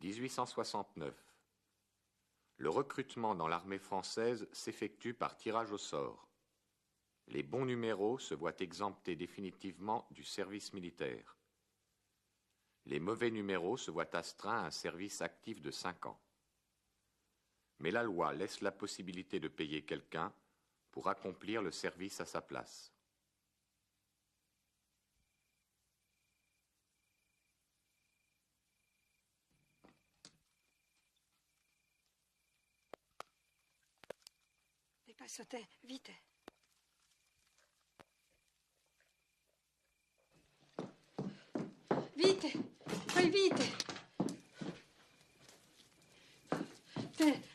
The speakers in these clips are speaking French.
1869. Le recrutement dans l'armée française s'effectue par tirage au sort. Les bons numéros se voient exemptés définitivement du service militaire. Les mauvais numéros se voient astreints à un service actif de 5 ans. Mais la loi laisse la possibilité de payer quelqu'un pour accomplir le service à sa place. Dépasse-te, vite. Vite, fai vite.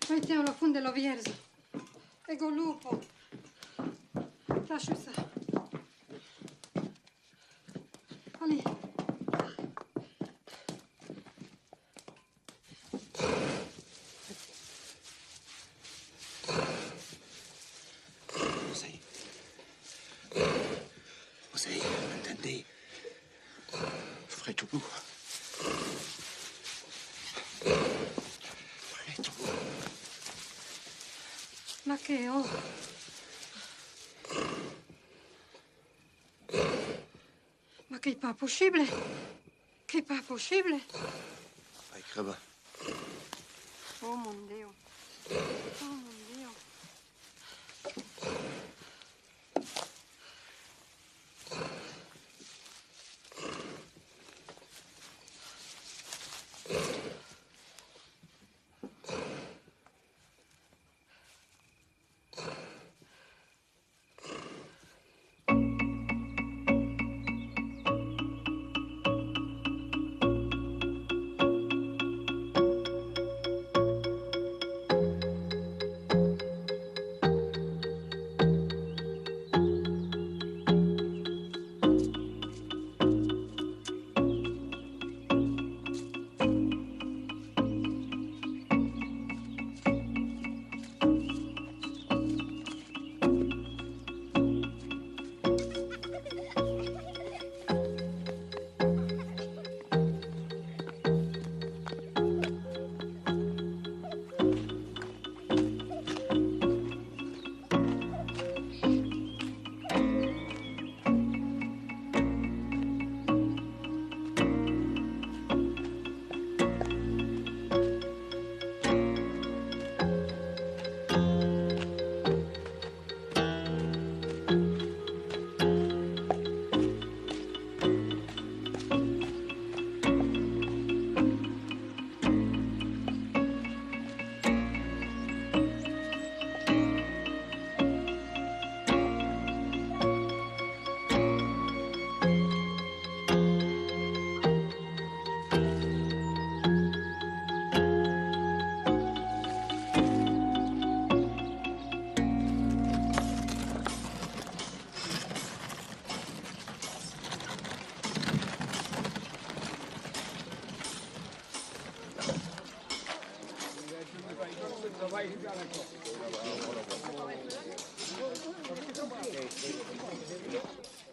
Metti alla fune dello vierzo. Ego lupo. Lascia ça. Allez. Vous entendez? Freddo. Ma che ho? Ma che è pas possibile? Che è pas possibile? Vai, creba. Oh mon Dio. Oh mon Dio.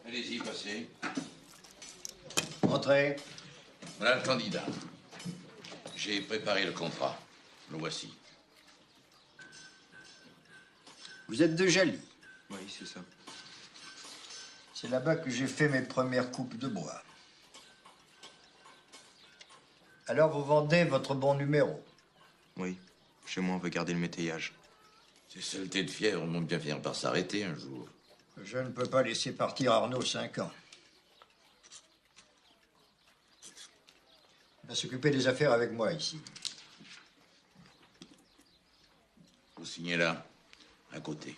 Allez-y, passez. Entrez. Voilà le candidat. J'ai préparé le contrat. Le voici. Vous êtes de Jaly? Oui, c'est ça. C'est là-bas que j'ai fait mes premières coupes de bois. Alors vous vendez votre bon numéro? Oui. Chez moi, on veut garder le métayage. Ces saletés de fièvre vont bien finir par s'arrêter un jour. Je ne peux pas laisser partir Arnaud 5 ans. Il va s'occuper des affaires avec moi ici. Vous signez là, à côté.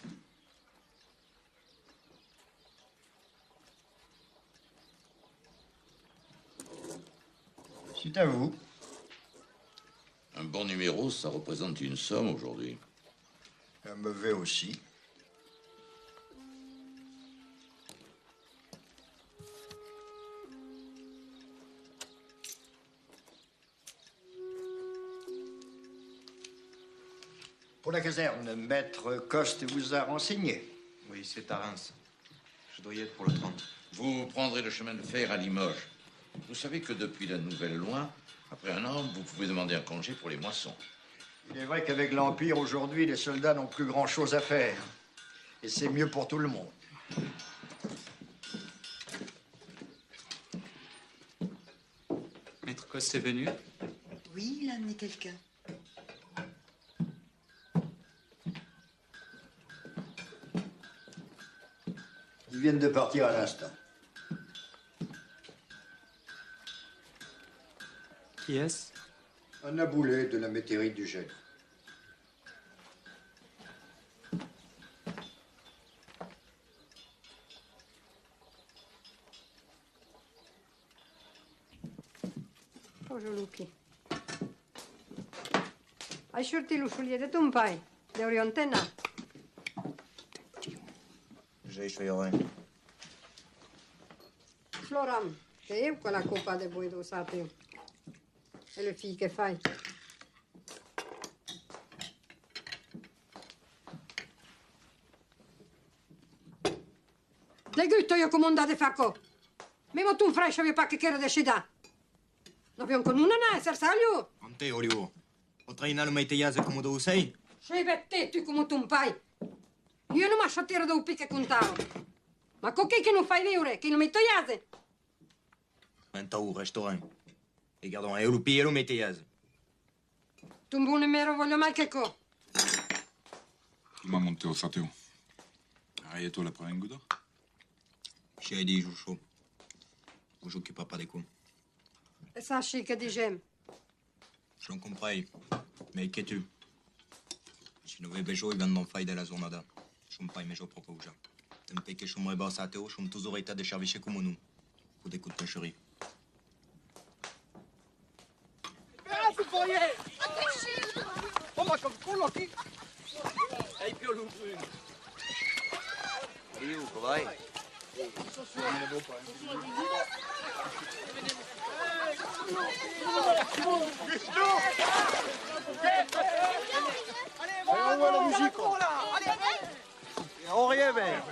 C'est à vous. Un bon numéro, ça représente une somme aujourd'hui. Un mauvais aussi. Pour la caserne, Maître Coste vous a renseigné. Oui, c'est à Reims. Je dois y être pour le 30. Vous prendrez le chemin de fer à Limoges. Vous savez que depuis la nouvelle loi, Après un an, vous pouvez demander un congé pour les moissons. Il est vrai qu'avec l'Empire, aujourd'hui, les soldats n'ont plus grand-chose à faire. Et c'est mieux pour tout le monde. Maître Coste est venu? Oui, il a amené quelqu'un. Ils viennent de partir à l'instant. Qui est-ce? Un aboulé de la métairie du Gène. Pojo Luchi. Ai sortit l'usulier de ton pai, d'Orientena. J'ai choisi. Floram, che io quella coppa de voi do sapio. E le figlie che fai? Le gutto io comandate facco. Mimo tu fresco vi pacche che era decida. Non vi con una ne, sersaglio. Ante, Olivo. O trainare mai teiază cum o sei? Sei vette tu come tu un pai. Io non mi sciattere da un picche contavo. Ma con chi che non fai viure, che non mi togliate? Menta au restaurant. E gardons un lupi e lo mai teiază. Tu un buon mero voglio mai che co. Il m'a monté au sateo. Arrête-toi la première gouda. J'ai dit, je chaud. Je m'occupe pas des coups. E sasci che dicem. Je l'en comprends. Mais qu'es-tu? Si nous avons joué, il vient d'en faire de la jornada. Je me paye, mais je propose déjà. Tu me payes que je me rebasse à Théo, je me toujours état de service comme nous. Pour des coups de chérie.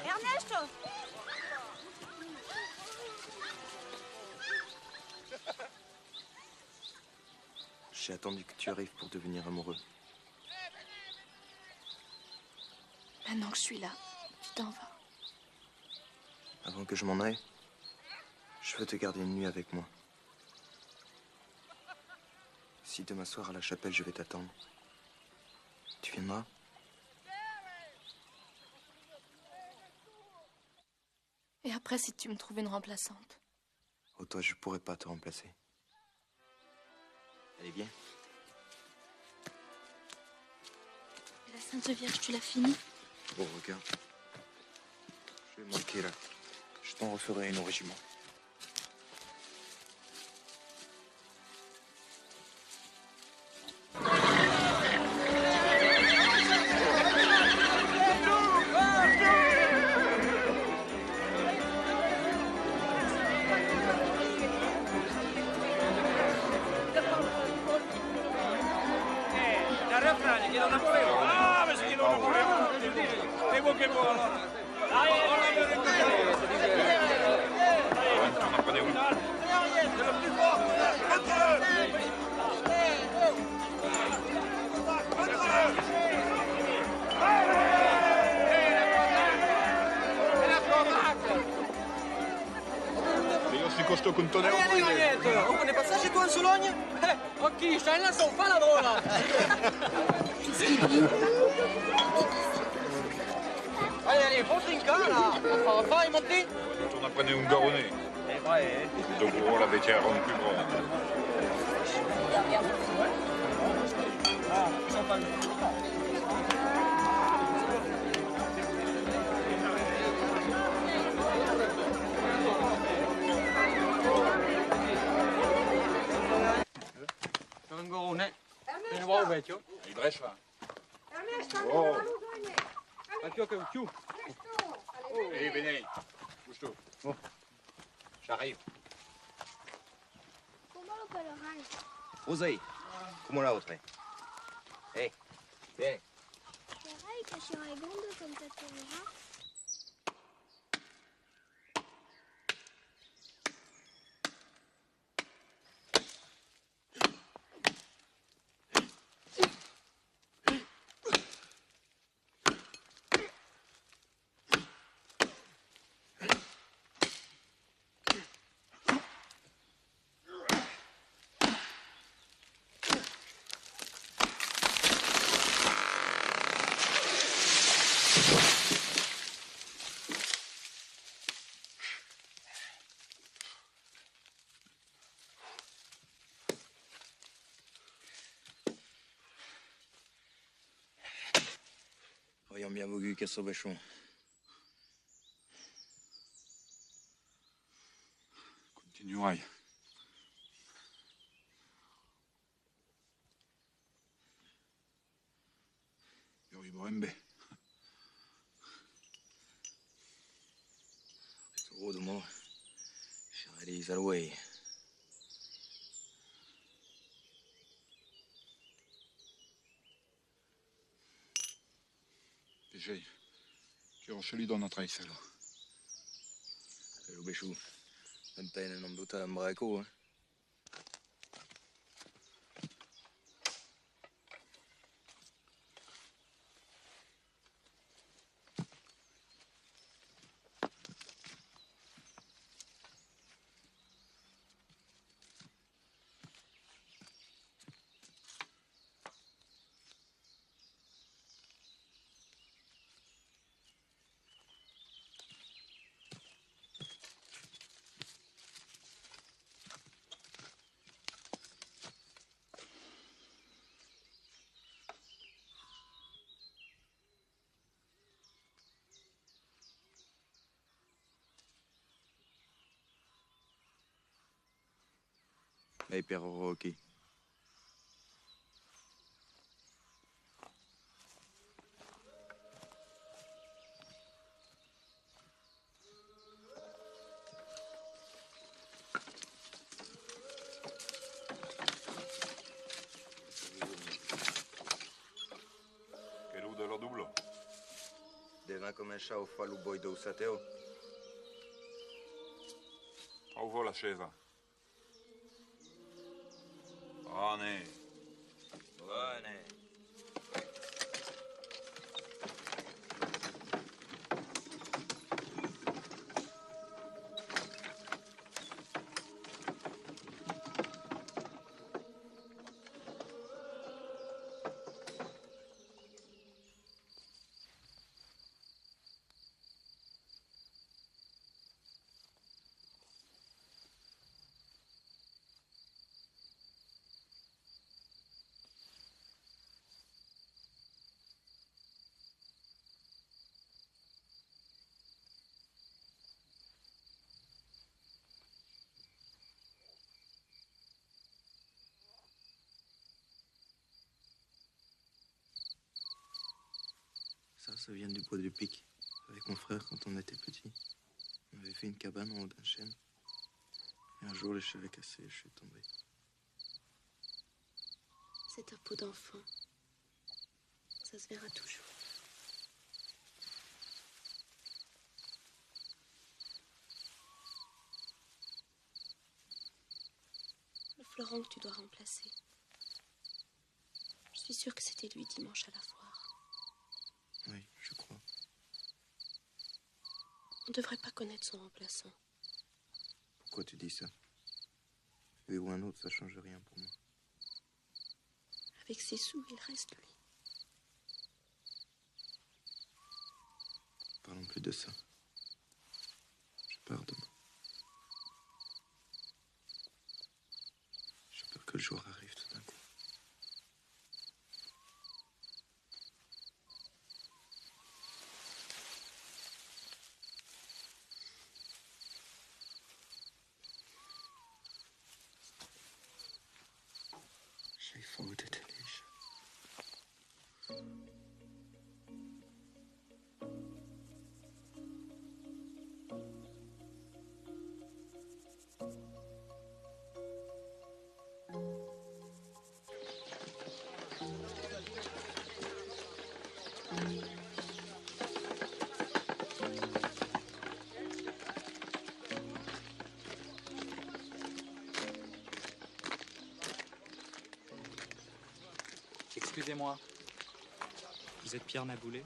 Ernesto! J'ai attendu que tu arrives pour devenir amoureux. Maintenant que je suis là, tu t'en vas. Avant que je m'en aille, je veux te garder une nuit avec moi. Si demain soir à la chapelle je vais t'attendre, tu viendras? Et après, si tu me trouves une remplaçante? Oh, toi, je pourrais pas te remplacer. Allez, viens. Et la Sainte Vierge, tu l'as finie? Oh, regarde. Je vais manquer là. Je t'en referai une au régiment. Io si costo con tonello. On est passé chez toi en Sologne? Ok, je t'en laisse, on pas la drôle. Qu'est-ce qu'il dit? Allez, allez, faut trinquer là. On va y monter. On apprenait un garonné. C'est vrai. Donc gros, la bétière rend plus gros. Un gorone. Un uovo vecchio. Il Brescia. Ernesto, Oh. Anch'io che un più. Ehi, venez. Bouge-toi. Oh. J'arrive. Comment le pèlerin? Rosé, comment la autre? Hé, viens. Pareil que sur un gondo comme ta pèlerin. Voyons bien vos gueux, qu'est-ce bêchon. Continuerai. Yori Borembe. Gros de moi. Charlie Alway. Déjà, tu reçu dans notre aïe, là. Le béchou. Même pas un homme d'autre à Mbraco, hein. Mais Pierre Rocky. Quel ou de la double? Des vins comme un chat au foie ou boy de Sateo. Où va la chaise? Buone. Buone. Ça vient du bois du Pic. Avec mon frère, quand on était petit, on avait fait une cabane en haut d'un chêne. Et un jour, l'échelle est cassée et je suis tombé. C'est ta peau d'enfant. Ça se verra toujours. Le Florent que tu dois remplacer. Je suis sûre que c'était lui dimanche à la foire. Oui, je crois. On ne devrait pas connaître son remplaçant. Pourquoi tu dis ça? Lui ou un autre, ça change rien pour moi. Avec ses sous, il reste lui. Parlons plus de ça. Je pars demain. J'ai peur que le jour arrive tout d'un coup. J'ai faute de te léger. Excusez-moi. Vous êtes Pierre Naboulet?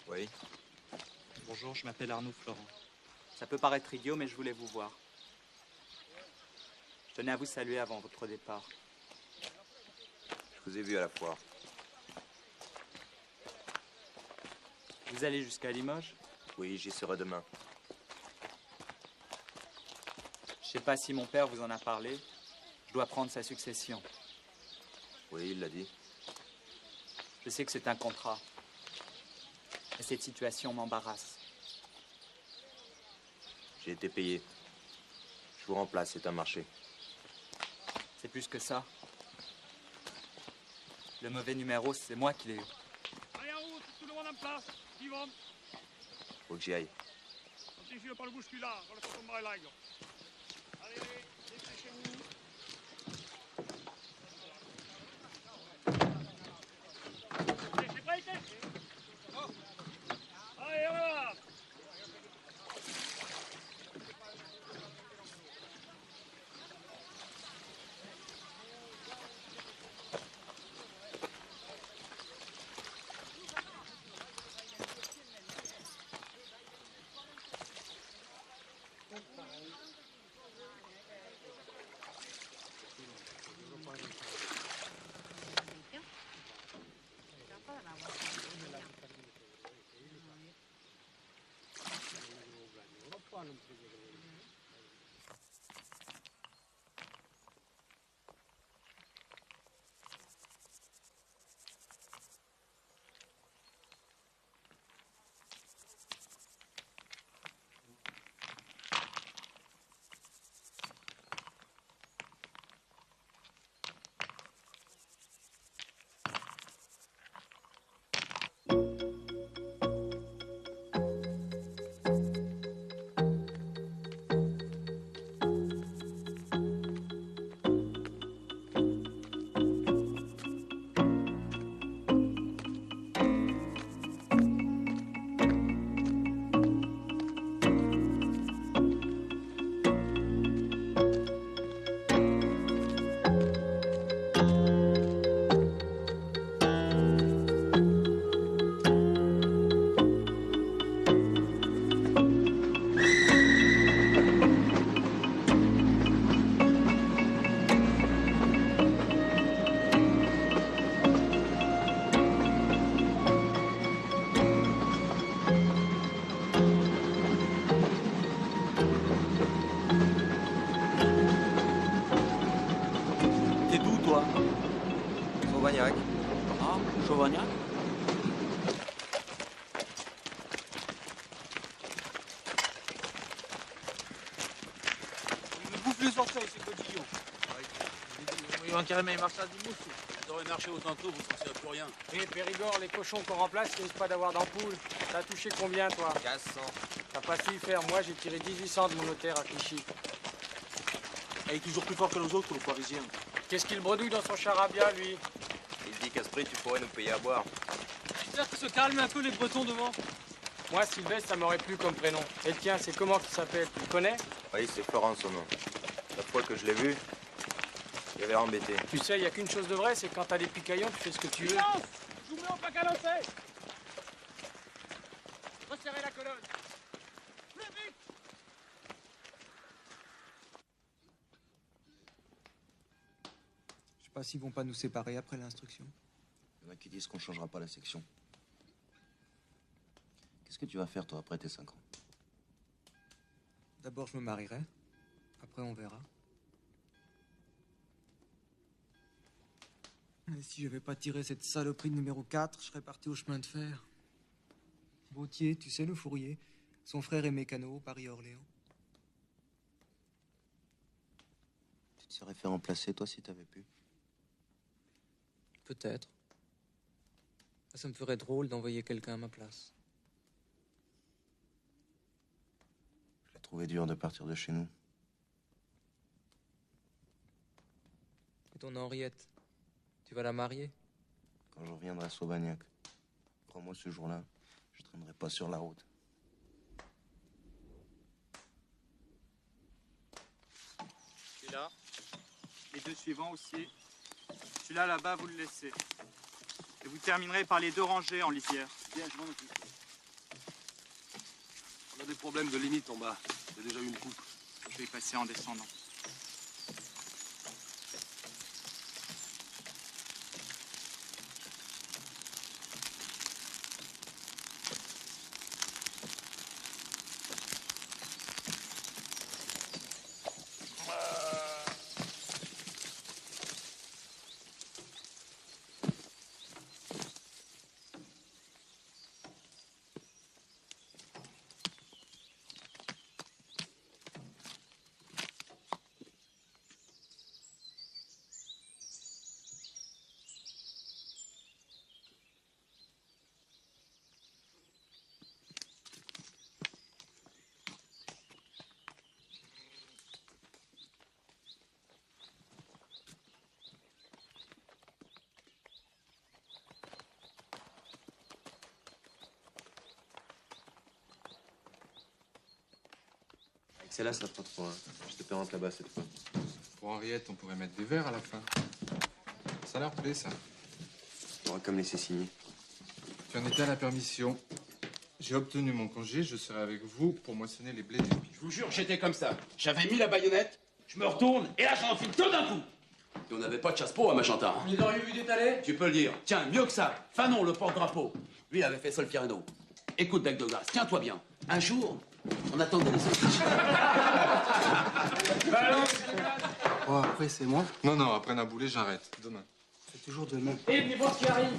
Oui. Bonjour, je m'appelle Arnaud Florent. Ça peut paraître idiot, mais je voulais vous voir. Je tenais à vous saluer avant votre départ. Je vous ai vu à la foire. Vous Vous allez jusqu'à Limoges? Oui, j'y serai demain. Je sais pas si mon père vous en a parlé. Je dois prendre sa succession. Oui, il l'a dit. Je sais que c'est un contrat. Et cette situation m'embarrasse. J'ai été payé. Je vous remplace, c'est un marché. C'est plus que ça. Le mauvais numéro, c'est moi qui l'ai eu. Allez en route, tout le monde en place. Vivons. Faut que j'y aille. Attention, pas le bouscular, on le fait tomber à l'aigle. Allez, dépêchez-vous. C'est prêt, allez, voilà. T'es d'où, toi? Sauvagnac. Ah, Chauvagnac? Il me bouffe les orteils, ces godillots. Ils vont carrément les marchands du mousse. Ils auraient marché autant tôt, vous ne pensez à plus rien. Et Périgord, les cochons qu'on remplace, ils risquent pas d'avoir d'ampoule. T'as touché combien, toi? 1500. T'as pas su y faire. Moi, j'ai tiré 1800 de mon notaire à Clichy. Elle est toujours plus fort que les autres, le Parisien. Qu'est-ce qu'il bredouille dans son charabia, lui? Il dit qu'à ce prix, tu pourrais nous payer à boire. J'espère que se calme un peu les Bretons devant. Moi, Sylvestre, ça m'aurait plu comme prénom. Et le tien, c'est comment qu'il s'appelle? Tu le connais? Oui, c'est Florent son nom. La fois que je l'ai vu, il avait embêté. Tu sais, il y a qu'une chose de vraie, c'est que quand t'as des picaillons, tu fais ce que tu veux. Silence! Je vous mets au pas qu'à lancer! Resserrez la colonne! Plus vite! Je sais pas s'ils vont pas nous séparer après l'instruction. Il y en a qui disent qu'on changera pas la section. Qu'est-ce que tu vas faire, toi, après tes 5 ans? D'abord, je me marierai. Après, on verra. Et si j'avais pas tiré cette saloperie de numéro 4, je serais parti au chemin de fer. Bautier, tu sais, le fourrier. Son frère est mécano, Paris-Orléans. Tu te serais fait remplacer, toi, si t'avais pu? Peut-être. Ça me ferait drôle d'envoyer quelqu'un à ma place. Je l'ai trouvé dur de partir de chez nous. Et ton Henriette, tu vas la marier? Quand je reviendrai à Sauvagnac, crois-moi, ce jour-là, je traînerai pas sur la route. Celui-là. Les deux suivants aussi. Celui-là, là-bas, vous le laissez. Et vous terminerez par les 2 rangées en lisière. Bien, je m'en occupe. On a des problèmes de limite en bas. Il y a déjà eu une coupe. Je vais y passer en descendant. C'est là, ça fera trop. Hein. Je te paie rentre là-bas cette fois. Pour Henriette, on pourrait mettre des verres à la fin. Ça leur plaît, ça. On aura comme laisser signer. Tu en étais à la permission. J'ai obtenu mon congé, je serai avec vous pour moissonner les blés. Je vous jure, j'étais comme ça. J'avais mis la baïonnette, je me retourne, et là, j'en enfile tout d'un coup. Et on n'avait pas de chasse-peau à Magenta. Hein. Vous les auriez vu détaler? Tu peux le dire. Tiens, mieux que ça, Fanon, le porte-drapeau. Lui, il avait fait Solferino. Écoute, Bec de Glace, tiens-toi bien. Un jour, on attendait les autres. Oh, après, c'est moi. Non, non, après Naboulé, j'arrête. Demain. C'est toujours demain. Et venez voir ce qui arrive.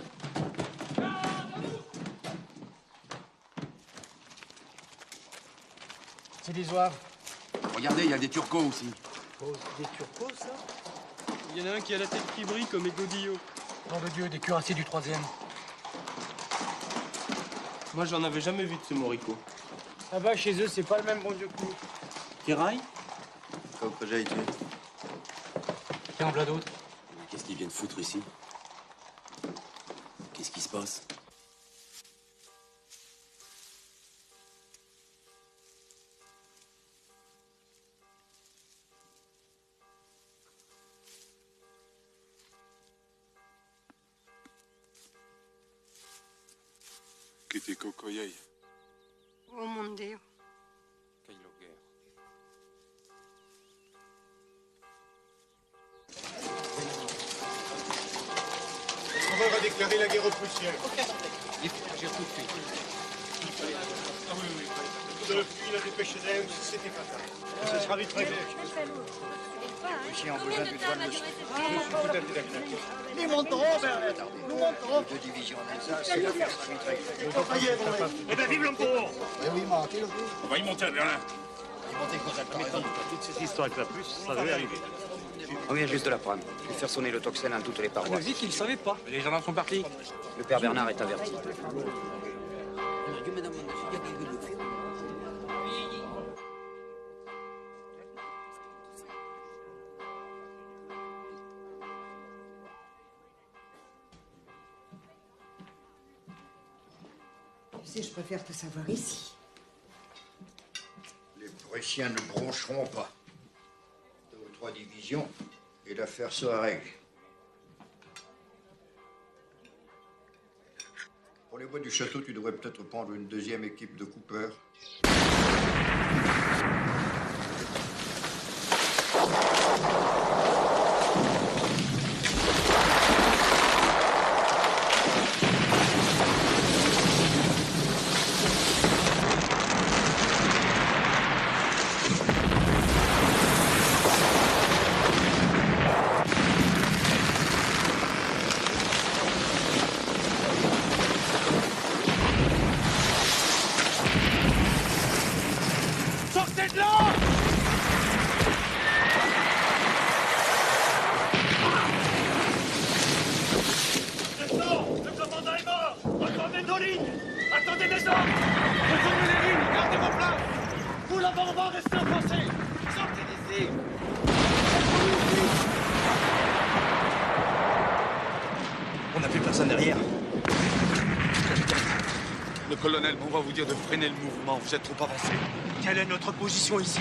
C'est des oives. Regardez, il y a des turcos aussi. Oh, des turcos, ça? Il y en a un qui a la tête qui brille comme les godillots. Nom de Dieu, des cuirassiers du 3e. Moi, j'en avais jamais vu de ce morico. Là-bas, chez eux, c'est pas le même bon Dieu que nous. Qui raille? Comme j'ai été. Tiens, en plein d'autres. Qu'est-ce qu'ils viennent foutre ici? Qu'est-ce qui se passe? Che ti cocoiei. Oh mon Dio. On va redéclarer la guerre aux Prussiens. Il faut agir tout de suite. Ah oui, oui. Depuis la dépêche d'Ames, c'était fatal. Ce sera vite réglé. Les Prussiens ont besoin d'une bonne leçon. Je suis tout à fait d'accord. Nous monterons, Bernard. Nous monterons. Deux divisions en Alsace, c'est l'affaire sera vite réglée. Eh bien, vive l'empereur! Eh oui, montez le On va y monter à Berlin. Il monter comme ça, t'as raison. Toute cette histoire avec la Prusse, ça devait arriver. On vient juste de l'apprendre. Je vais faire sonner le tocsin dans toutes les parois. Vite, ils ne savaient pas. Les gendarmes sont partis. Le père Bernard est averti. Tu sais, je préfère te savoir ici. Les Prussiens ne broncheront pas. 2 ou 3 divisions et l'affaire sera réglée. Pour les bois du château, tu devrais peut-être prendre une deuxième équipe de coupeurs. Sortez de là! Le commandant est mort! Attendez nos lignes! Attendez des ordres! Refermez les lignes! Gardez vos places! Vous l'avant-bas, restez enfoncés! Sortez d'ici! On n'a plus personne derrière. Le colonel, on va vous dire de freiner le mouvement. Vous êtes trop avancé. Quelle est notre position ici?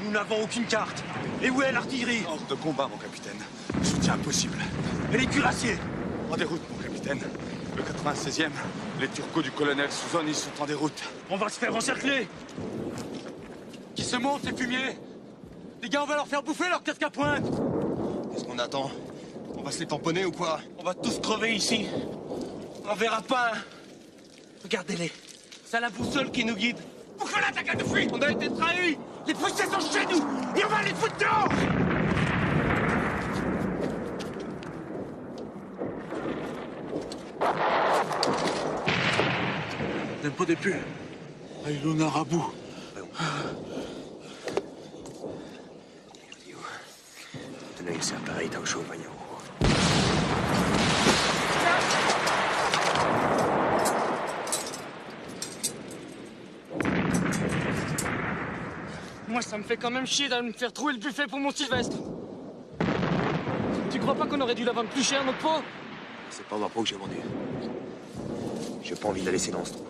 Nous n'avons aucune carte. Et où est l'artillerie? Hors de combat, mon capitaine. Soutien impossible. Et les cuirassiers? En déroute, mon capitaine. Le 96e, les turcos du colonel Souzone, ils sont en déroute. On va se faire encercler. Qui se montent, les fumiers? Les gars, on va leur faire bouffer leur casque à pointe. Qu'est-ce qu'on attend? On va se les tamponner ou quoi? On va tous crever ici. On verra pas. Hein. Regardez-les. C'est la boussole qui nous guide. Pourquoi l'attaque de fuite? On a été trahis. Les Prussiens sont chez nous. Et on va les foutre dehors. N'aime pas des plus. Aïlouna Rabou. Tenez, c'est pareil, t'as au chaud, voyons. Moi, ça me fait quand même chier d'aller me faire trouver le buffet pour mon Sylvestre. Tu crois pas qu'on aurait dû la vendre plus cher, notre peau? C'est pas ma peau que j'ai vendue. J'ai pas envie de la laisser dans ce trou.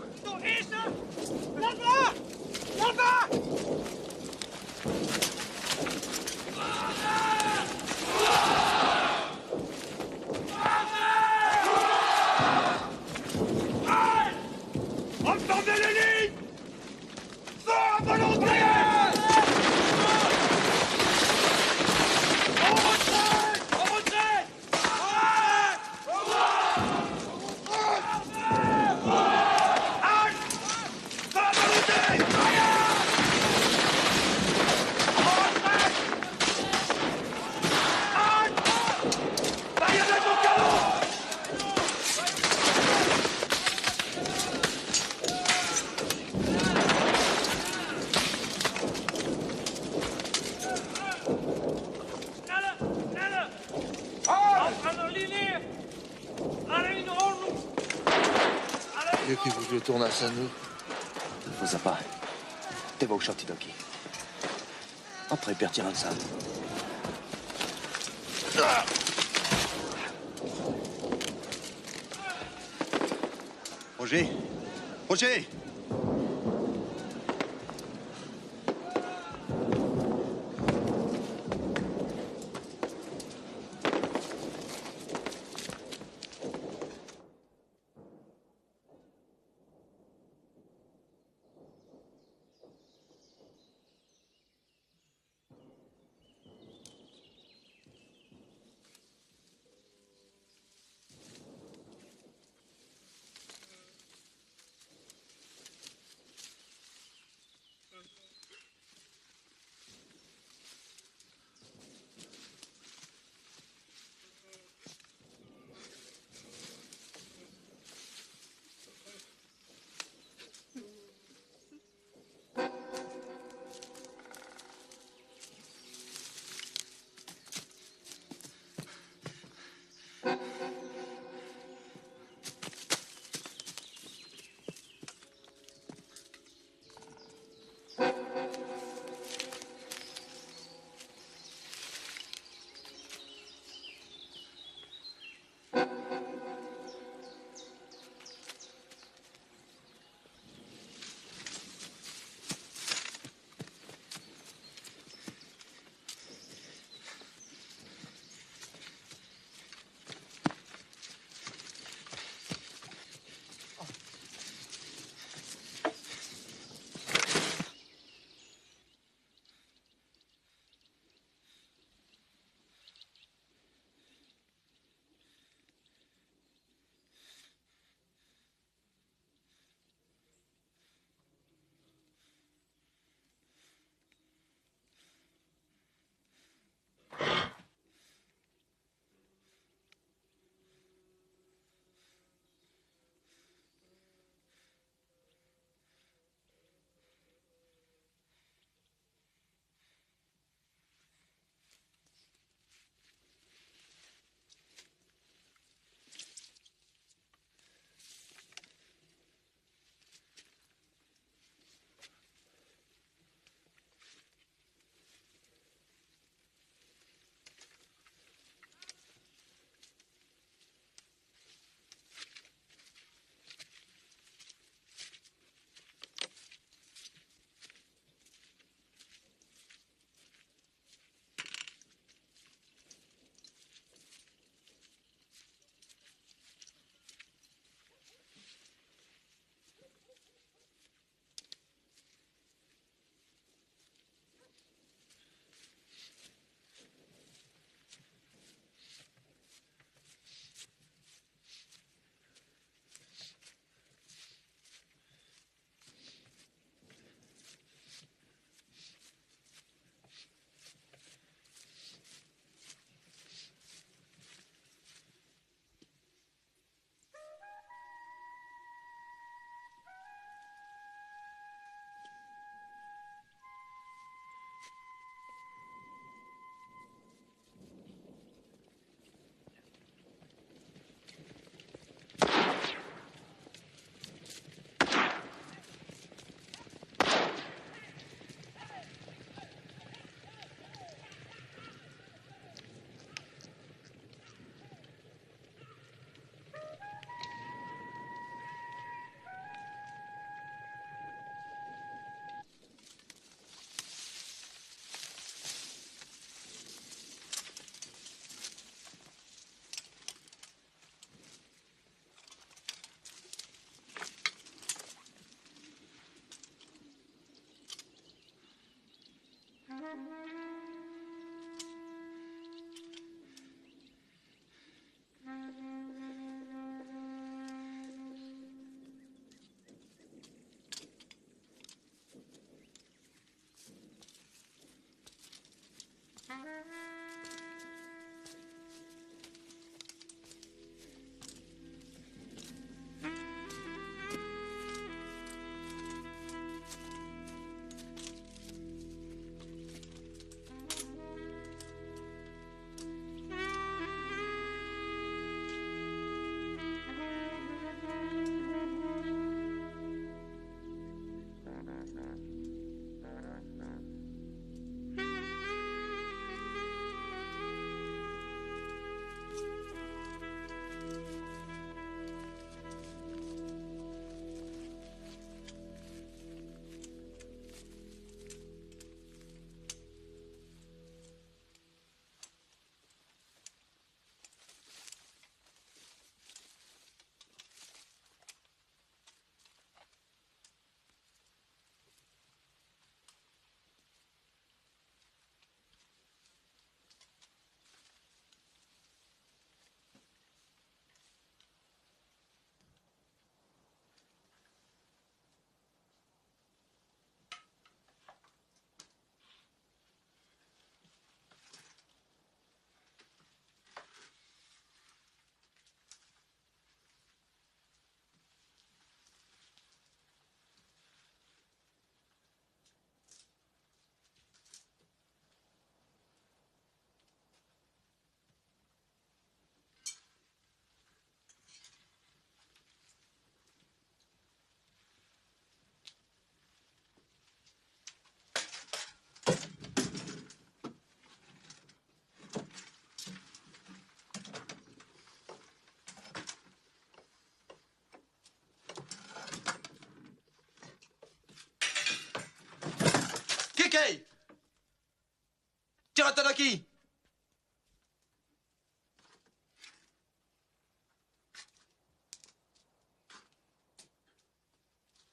Là-bas! Là-bas! Io che voglio tornare a nous. Non fa pas. Te va uscire d'occhi. Après, partir ensemble. Roger! Roger! Kikei! Tiratanaki!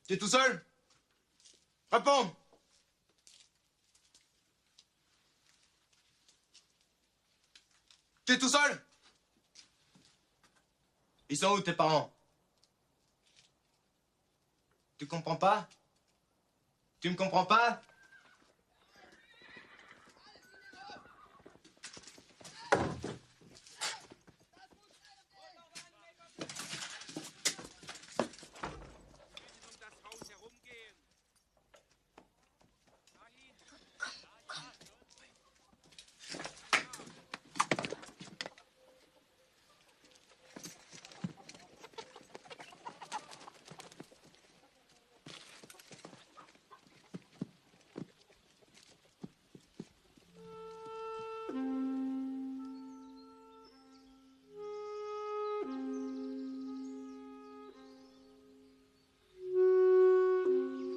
Tu es tout seul? Réponds! Tu es tout seul? Ils sont où tes parents? Tu comprends pas? Tu me comprends pas?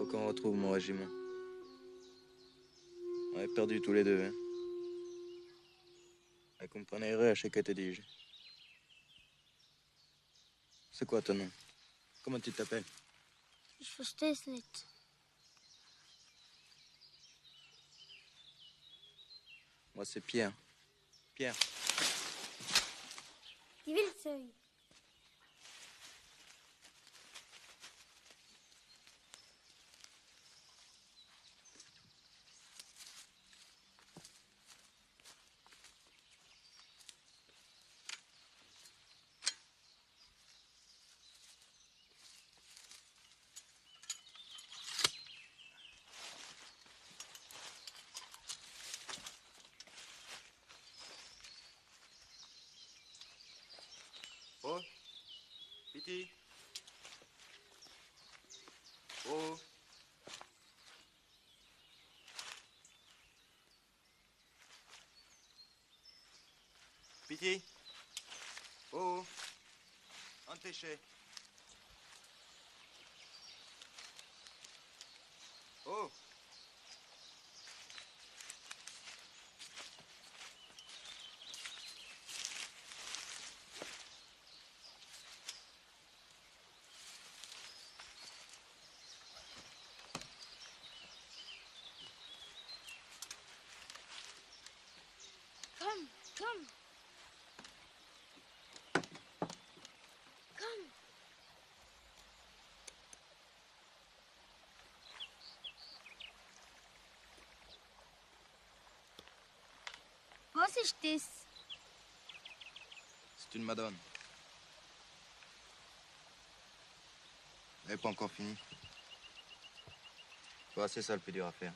Qu'on retrouve mon régiment. On est perdus tous les deux, hein. Accompagnerai à ce que te dis-je. C'est quoi ton nom? Comment tu t'appelles? Ich versteh's nicht. Moi, c'est Pierre. Pierre. Die Wildsau. Oh, Piti. Oh. Piti. Oh. Antéché. Oh. c'est jeté? C'est une madone. Elle n'est pas encore finie. Pas assez ça le plus dur à faire.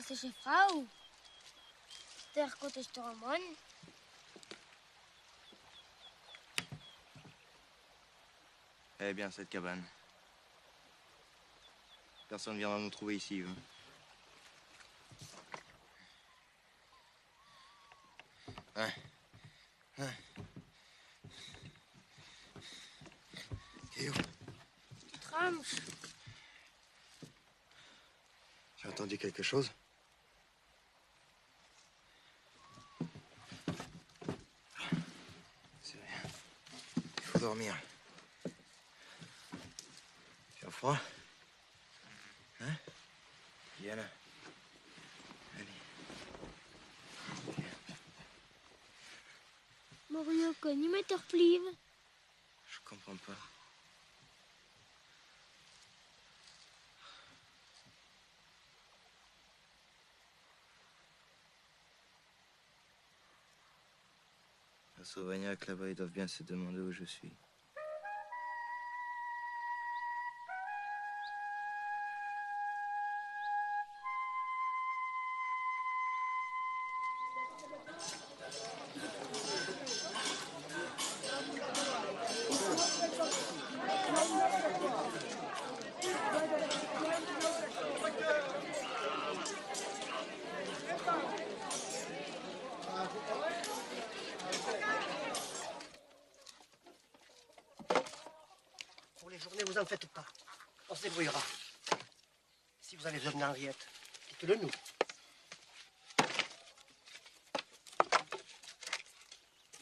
C'est chez Frau. Der côté Stormon. Elle est bien cette cabane. Personne ne viendra nous trouver ici. Hein. Hein. Et où? Tu tranches. J'ai entendu quelque chose? C'est rien. Il faut dormir. Tu as froid? Hein? Viens là. Mario, kan je mij toch blijven? Je comprends pas. À Sauvagnac, là-bas, ils doivent bien se demander où je suis. Pour les journées, vous en faites pas. On se débrouillera. Si vous avez besoin d'Henriette, dites-le nous.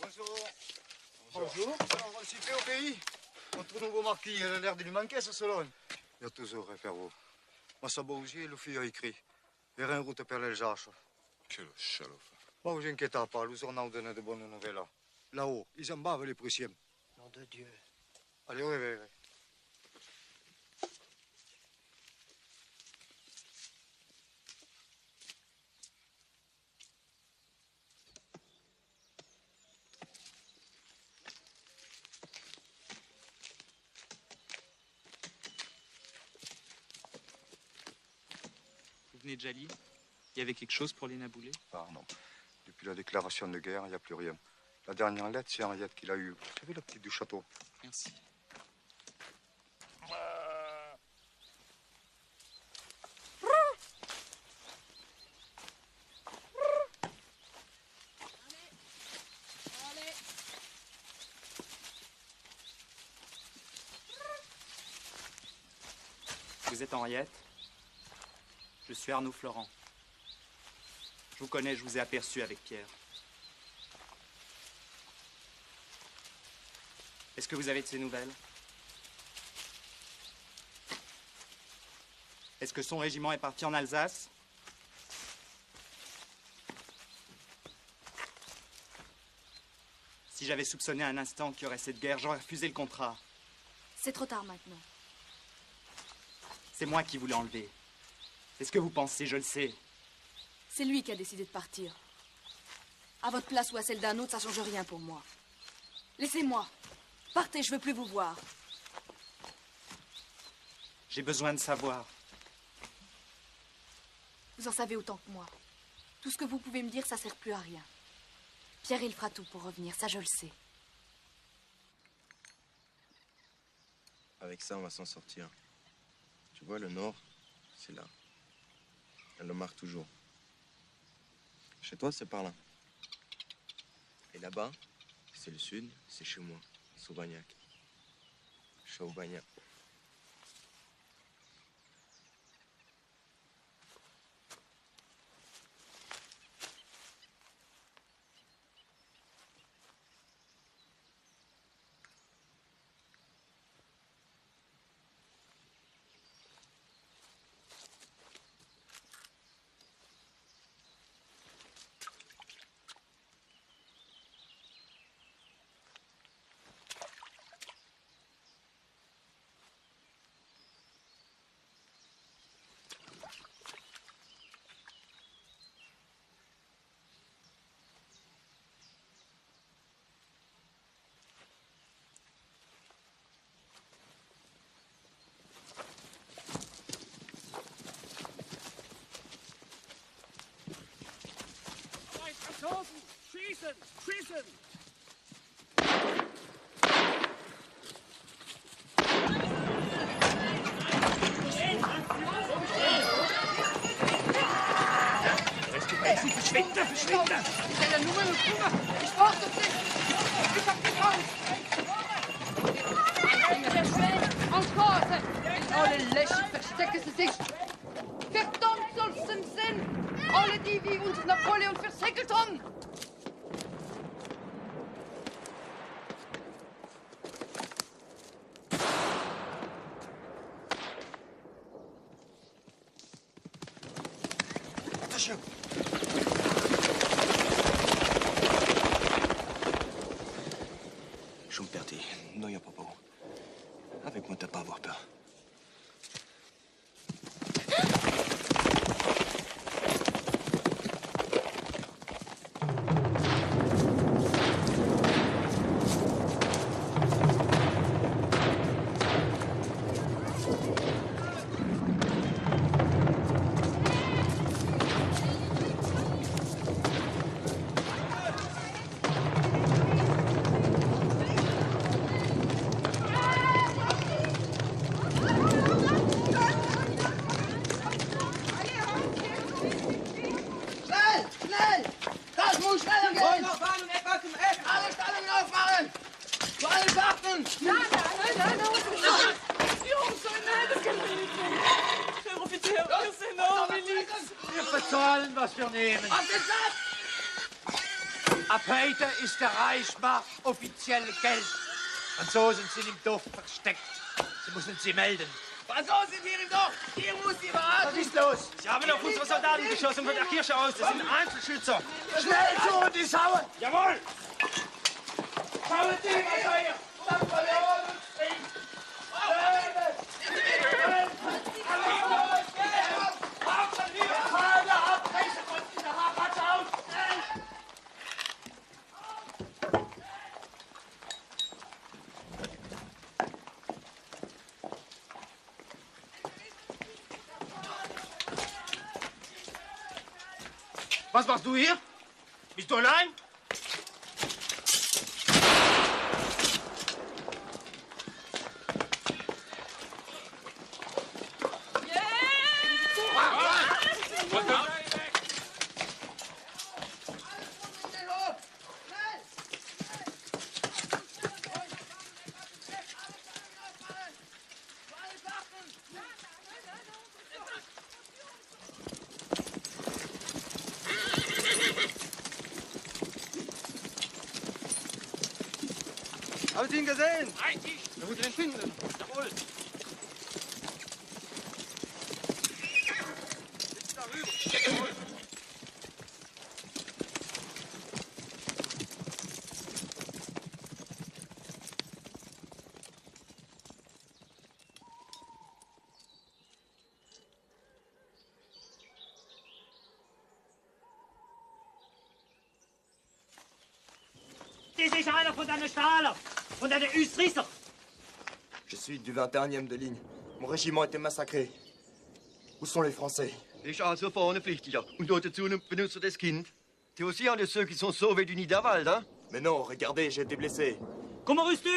Bonjour. Bonjour. On va citer au pays. Notre nouveau marquis, il a l'air de lui manquer ce salon. Il y a toujours un frérot. Moi, ça bouger, le fille a écrit. Et rien route per le jarche. Quel chalof. Moi, vous inquiétez pas, nous en donné de bonnes nouvelles. Là-haut, ils en bavent les Prussiens. Nom de Dieu. Allez, au réveil. Vous venez de Jali? Il y avait quelque chose pour les Naboulés? Ah non. Depuis la déclaration de guerre, il n'y a plus rien. La dernière lettre, c'est Henriette qui l'a eue. Vous savez, la petite du château. Merci. Vous êtes Henriette? Je suis Arnaud Florent. Je vous connais, je vous ai aperçu avec Pierre. Est-ce que vous avez de ces nouvelles? Est-ce que son régiment est parti en Alsace? Si j'avais soupçonné un instant qu'il y aurait cette guerre, j'aurais refusé le contrat. C'est trop tard maintenant. C'est moi qui voulais enlever. C'est ce que vous pensez, je le sais. C'est lui qui a décidé de partir. À votre place ou à celle d'un autre, ça change rien pour moi. Laissez-moi. Partez, je veux plus vous voir. J'ai besoin de savoir. Vous en savez autant que moi. Tout ce que vous pouvez me dire, ça sert plus à rien. Pierre, il fera tout pour revenir, ça je le sais. Avec ça, on va s'en sortir. Tu vois, le nord, c'est là. Elle le marque toujours. Chez toi, c'est par là. Et là-bas, c'est le sud, c'est chez moi, Sauvagnac. Sauvagnac. Schießen! Schießen! Sie verschwinde, verschwinde! Ich hätte nur eine Kummer! Ich brauch das nicht! Ich hab getanzt! Encore! Alle Lächen verstecken sie sich! Verdammt soll's denn sein! Alle, die wie uns Napoleon versegelt haben! Schumperti, neuer Popo. Avec moi, t'as pas à avoir peur. Schnell! Schnell! Das muss schneller gehen! Alle Stallungen aufmachen! Zu allen Schachten! Nein! Jungs, nein, das kann ich nicht mehr! Herr Offizier, wir sind auch Wir bezahlen, was wir nehmen. Auf den Platz! Ab heute ist der Reichsmark offiziell Geld. Franzosen sind im Dorf versteckt. Sie müssen sie melden. Franzosen sind hier im Dorf! Ihr muss sie beraten! Was ist los? Sie haben auf unsere Soldaten geschossen von der Kirche aus. Das sind Einzelschützer. Schnell suchen die Sauen! Jawohl! Schauen Sie, Major! Napoleon und Krieg! Was machst du hier? Bist du allein? Haben Sie ihn gesehen? Nein, ich. Wir müssen ihn finden. Jawohl. Das ist einer von deinen Stahler, von deinen Österreicher. Je suis du 21e de ligne. Mon régiment a été massacré. Où sont les Français? Ich also vorne pflichtiger. Und dort dazu benutzt du das Kind. C'est aussi un de ceux qui sont sauvés du Niederwald, hein? Mais non, regardez, j'ai été blessé. Comment rüst du?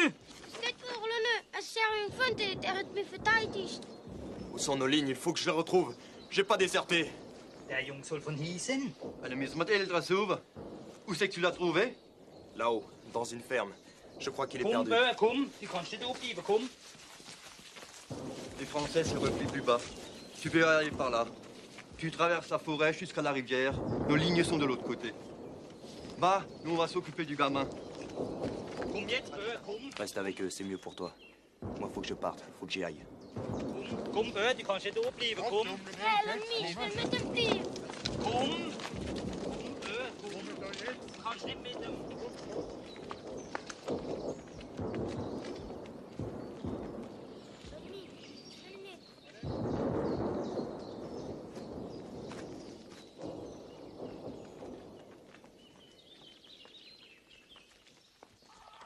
Nicht verloren. Es ist ein Freund, der hat mich verteidigt. Où sont nos lignes? Il faut que je les retrouve. J'ai pas déserté. Der Junge soll von hier sein. Dann müssen wir die Eltern suchen. Où c'est que tu l'as trouvé? Là-haut, dans une ferme. Je crois qu'il est Komm, perdu. komm. Du kannst nicht aufbleiben, komm. Les Français se replient plus bas. Tu peux aller par là. Tu traverses la forêt jusqu'à la rivière. Nos lignes sont de l'autre côté. Va, nous on va s'occuper du gamin. Komm jetzt, komm. Reste avec eux, c'est mieux pour toi. Moi, faut que je parte, faut que j'y aille. Komm, du kannst nicht aufbleiben, komm. Nein, mich, ich will mit dem Team. Komm. Komm, du kannst nicht mit dem.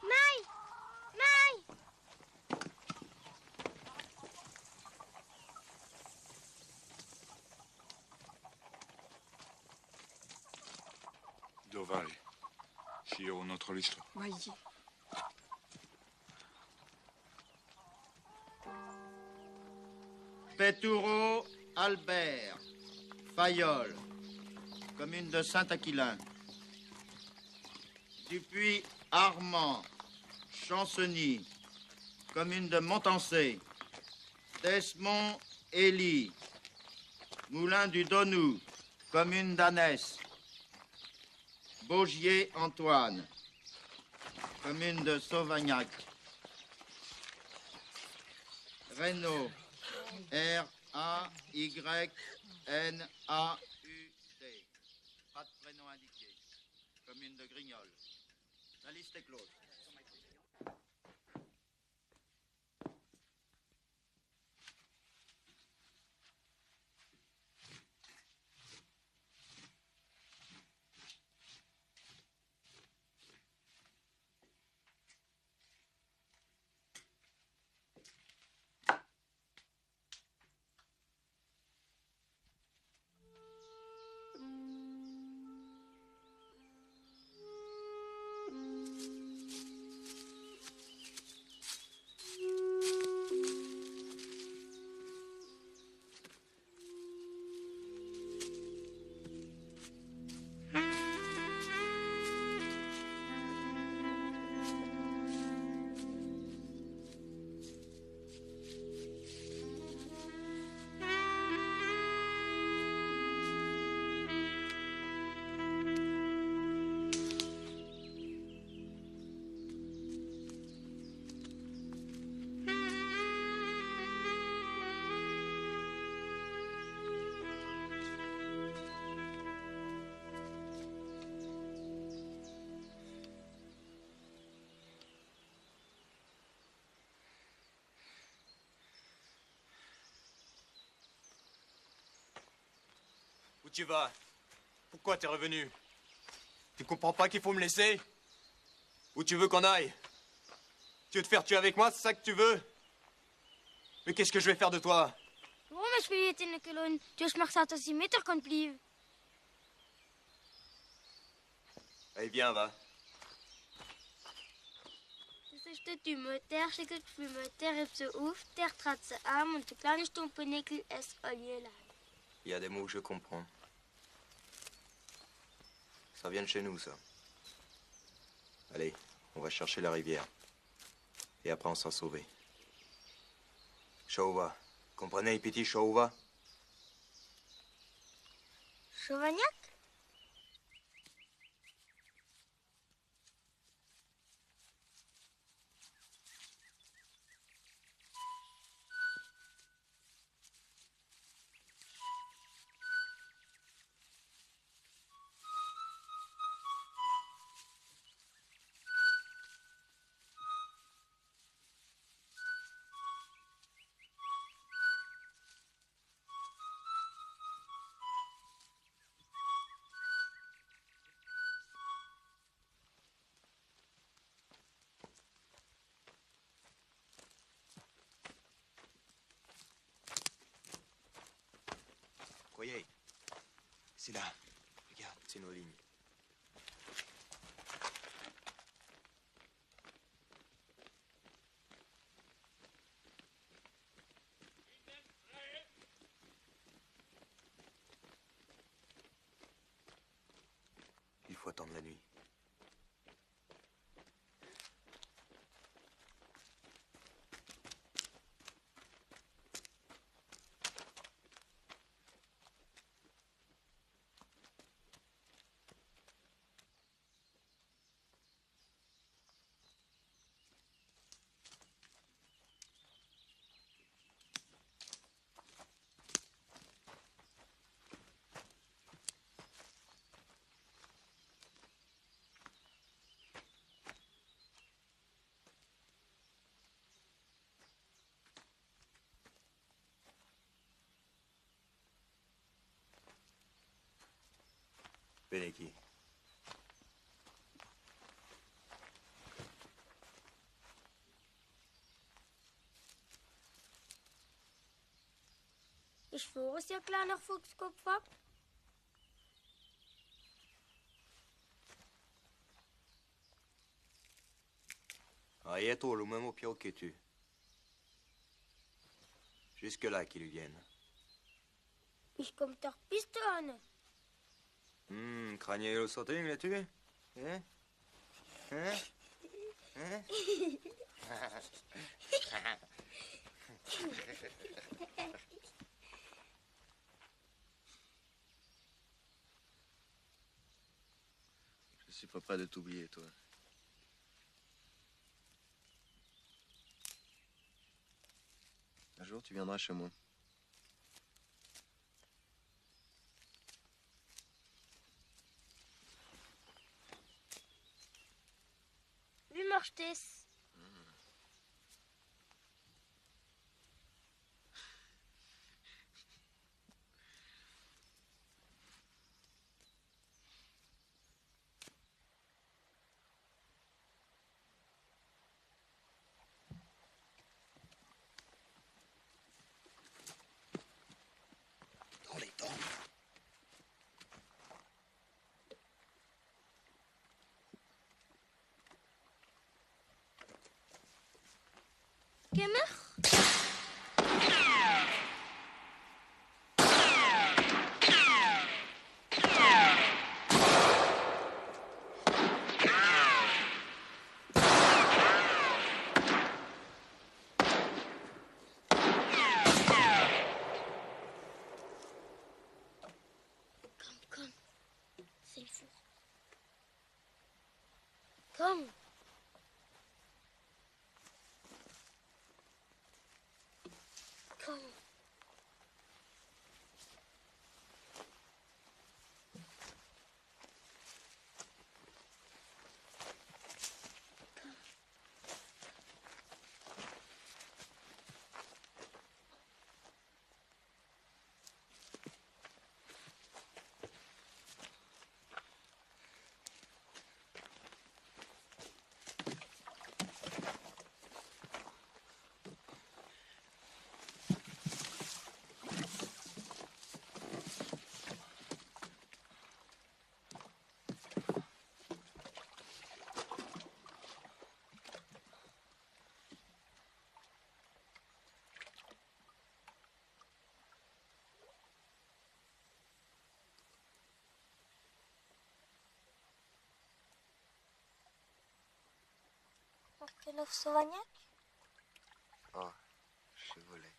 Nein! Nein! Dove vai? Hier ou notre liste. Voyez. Pétoureau, Albert, Fayolle, commune de Saint-Aquilin. Dupuis, Armand, Chanceny, commune de Montancé. Desmond, Élie, Moulin du Donou, commune d'Annès. Baugier, Antoine, commune de Sauvagnac. Reynaud, R-A-Y-N-A-U-D. Pas de prénom indiqué. Commune de Grignol. La liste est close. Où tu vas? Pourquoi t'es revenu? Tu comprends pas qu'il faut me laisser? Où tu veux qu'on aille? Tu veux te faire tuer avec moi, c'est ça que tu veux? Mais qu'est-ce que je vais faire de toi? Waarom is je het in de kolon? Dus mag dat als die meter kan blijven. Allez, viens, va. Dus er staat u me, ter zeker voor me, ter heeft ze hoofd, ter trad ze aan, want de kleine stompenekkel is al je laag. Il y a des mots que je comprends. Ça vient de chez nous, ça. Allez, on va chercher la rivière. Et après, on s'en sauver. Chauva. Comprenez, petit Chauva? Chauvagnac? Voyez, c'est là. Regarde, c'est nos lignes. Il faut attendre la nuit. Beneki. Is voor als je kleiner volkskop wat? Arietto, le même au pied que tu. Jusque-là qu'ils viennent. Ich komm doch bis dahin. Craignez le sauting, là-tu? Hein? Hein? Hein? Je suis pas prêt de t'oublier, toi. Un jour, tu viendras chez moi. Wie möchtest? Dans les dents. Gimmer? Komm, c'est le four. Komm. Komm. Prinov Sovagnac? Ah, je volais.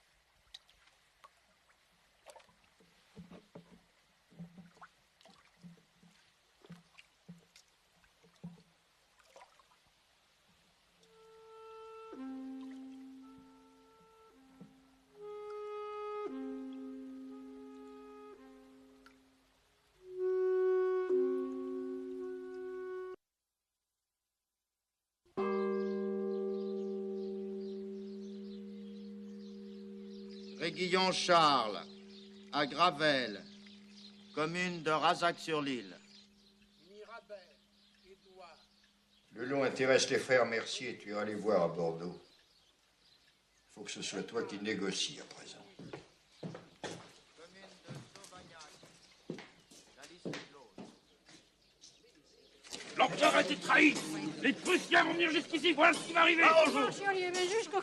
Réguillon Charles, à Gravel, commune de Razac-sur-l'Île. Le lot intéresse les frères Mercier, tu iras les voir à Bordeaux. Il faut que ce soit toi qui négocies à présent. L'empereur a été trahi. Les Prussiens vont venir jusqu'ici, voilà ce qui va arriver.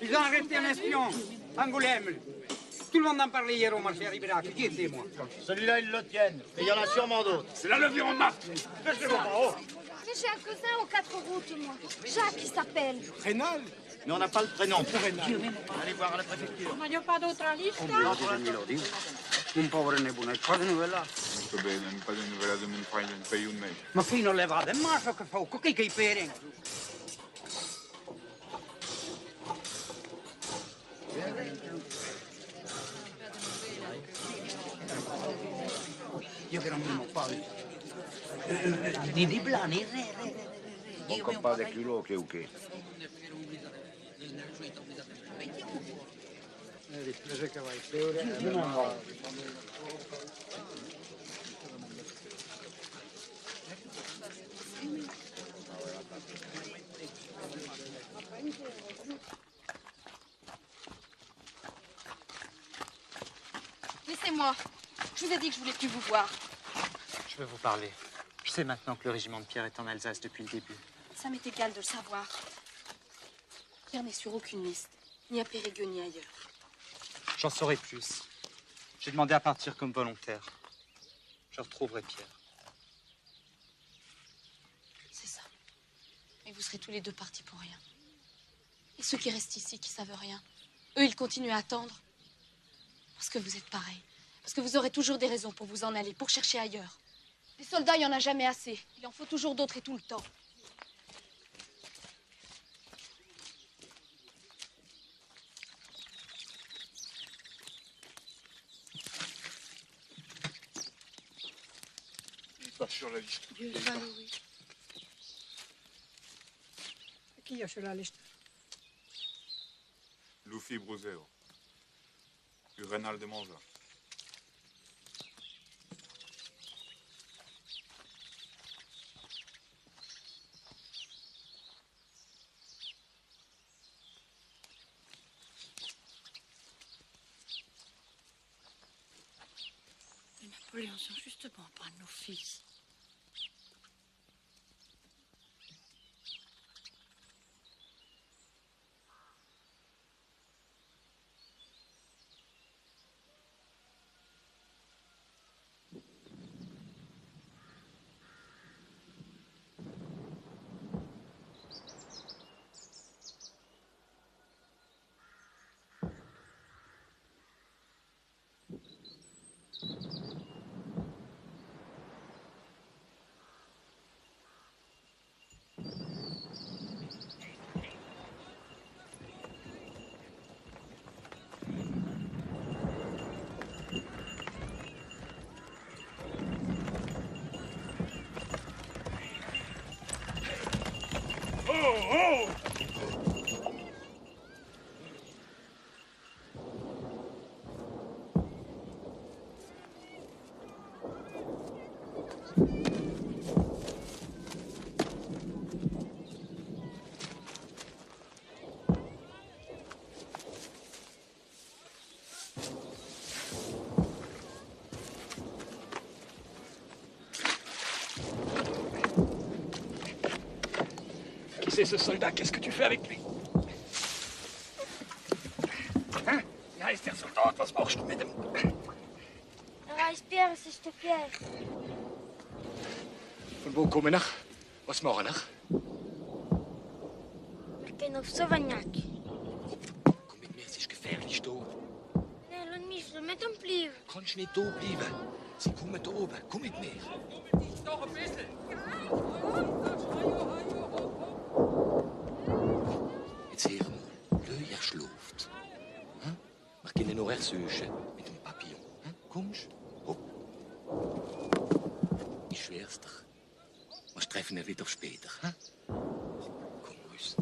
Ils ont arrêté un espion, Angoulême. Tout le monde en parlait hier au marché à Ribérac. Qui était, moi? Celui-là, ils le tiennent. Et il y en a sûrement d'autres. C'est la levure en marque. Laissez-moi en haut. Mais j'ai un cousin aux 4 routes, moi. Jacques, il s'appelle. Rénal? Mais on n'a pas le prénom pour Rénal. Allez voir à la préfecture. Ma io vado tra lista. Un povero nebunetto, fate novella. Molto bene, un po' di novella di un paio di un mese. Ma qui non levate il maso che fa, che i peri. Io che non mi muovo. Di plani, Mon compadre culot che o che? Laissez-moi. Je vous ai dit que je voulais plus vous voir. Je veux vous parler. Je sais maintenant que le régiment de Pierre est en Alsace depuis le début. Ça m'est égal de le savoir. Pierre n'est sur aucune liste, ni à Périgueux ni ailleurs. J'en saurai plus. J'ai demandé à partir comme volontaire. Je retrouverai Pierre. C'est ça. Mais vous serez tous les deux partis pour rien. Et ceux qui restent ici, qui savent rien, eux, ils continuent à attendre. Parce que vous êtes pareils. Parce que vous aurez toujours des raisons pour vous en aller, pour chercher ailleurs. Des soldats, il n'y en a jamais assez. Il en faut toujours d'autres et tout le temps. Pas sur la liste. Dieu va louer. Qui y a sur la liste? Luffy Bruseo. Du Rénal de Monza. Les Napoléons sont justement pas nos fils. C'est ce soldat, qu'est-ce que tu fais avec lui? Hein? Ja, ist der Soldat, was machst du mit dem? Reis Pierre, es ist der Pierre. Von wo kommen wir? Was machen wir? Wir gehen auf Savagnac. Komm mit mir, es ist gefährlich da. Nein, lass mich, ich will mit ihm bleiben. Kannst nicht da bleiben. Sie kommen da oben. Komm mit mir. Doch ein bisschen. Jetzt hör mal, Löhr schläft. Hm? Wir gehen noch ersuchen mit dem Papillon. Hm? Kommst du? Ich schwör's dir. Wir treffen ihn wieder später. Hm? Komm, Rüss.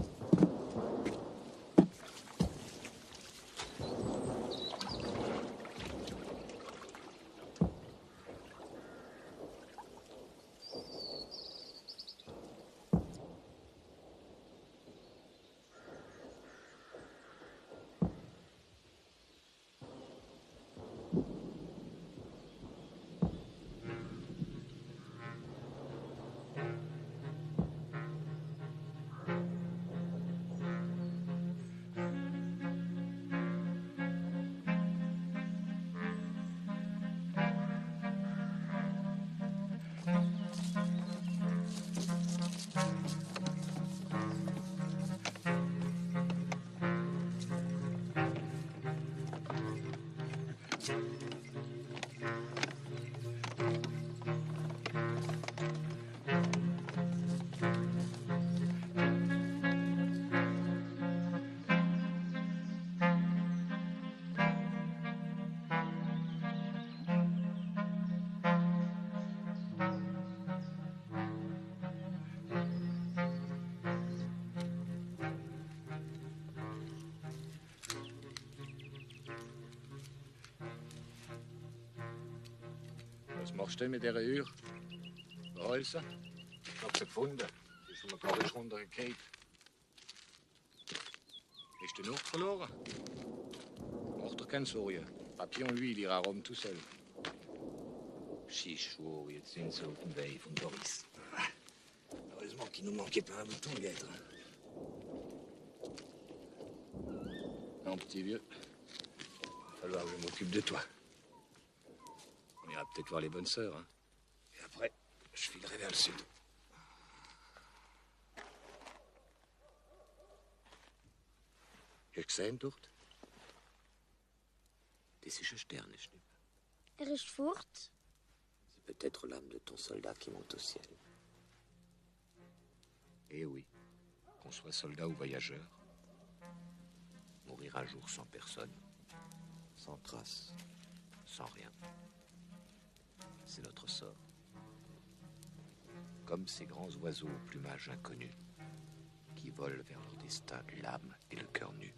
Was machst du denn mit dieser Uhr? Behalt sie? Ich hab sie gefunden. Die ist von mir gerade runtergefallen. Hast du noch verloren? Mach doch keine Sorgen. Papillon, lui, il ira à Rome tout seul. Chichou, jetzt sind sie auf dem Weg von Doris. Heureusement qu'il nous manquait pas un bouton, Guêtre. Maintenant, petit vieux, il va falloir que je m'occupe de toi. On ira peut-être voir les bonnes sœurs, hein. Et après, je filerai vers le sud. Je gesehen, dort. Das ist ein Sternenschnipp. Ist fort. C'est peut-être l'âme de ton soldat qui monte au ciel. Eh oui, qu'on soit soldat ou voyageur, mourir un jour sans personne, sans trace, sans rien. C'est notre sort. Comme ces grands oiseaux au plumage inconnu qui volent vers leur destin l'âme et le cœur nu.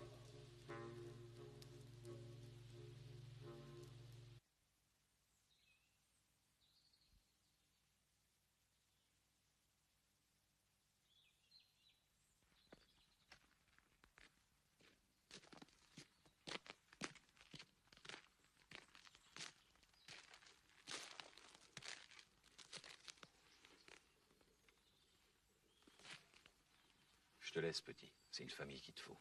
Je te laisse, petit. C'est une famille qu'il te faut.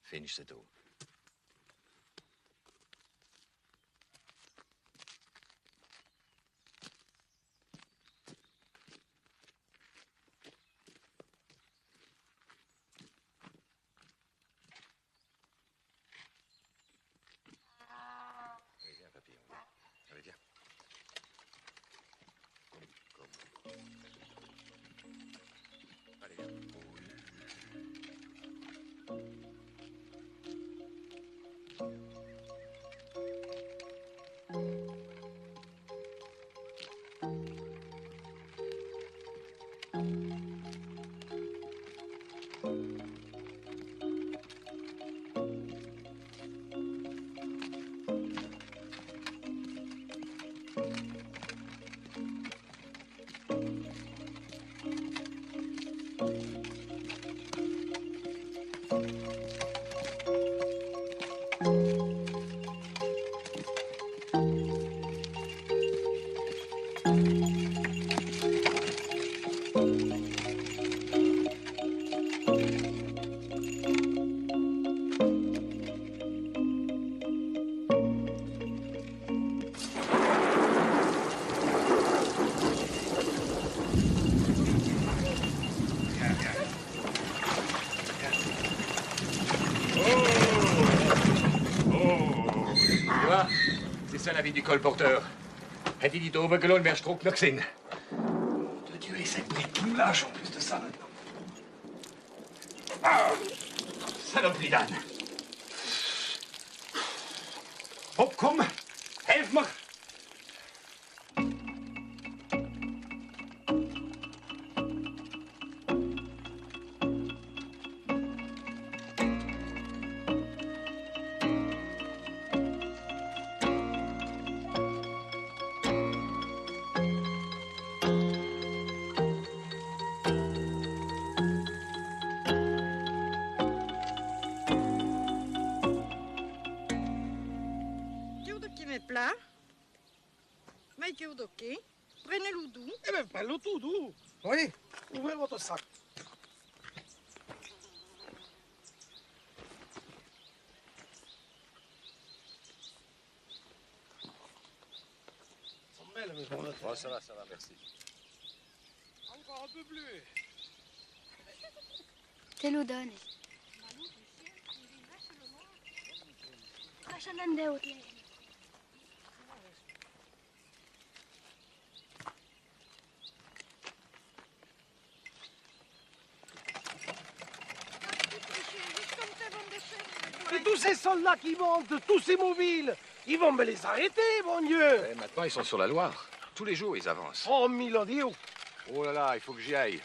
Finish cette eau. Allez, viens, papillon. Allez, viens. Allez, viens. Ja, c'est ça la vie du colporteur. Hätte die doofe gelohnt, mehr Stroh noch gesehen. De Dieu, et cette brique qui nous lâche en plus de ça maintenant. Ah, saloperie d'âne. Hop, komm, helf mir. Plat. Mais que ok. Prenez-le doux. Eh bien, prends-le tout doux. Oui, ouvrez votre sac. Elles sont belles, mes bonnes. Oh, ça va, merci. Encore un peu plus. Te lo donne. Lascialo andare. Et tous ces soldats qui montent, tous ces mobiles, ils vont me les arrêter, mon Dieu. Eh, maintenant, ils sont sur la Loire. Tous les jours, ils avancent. Oh, mille Dieu. Oh là là, il faut que j'y aille.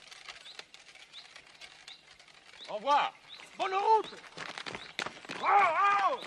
Au revoir. Bonne route. Oh, oh.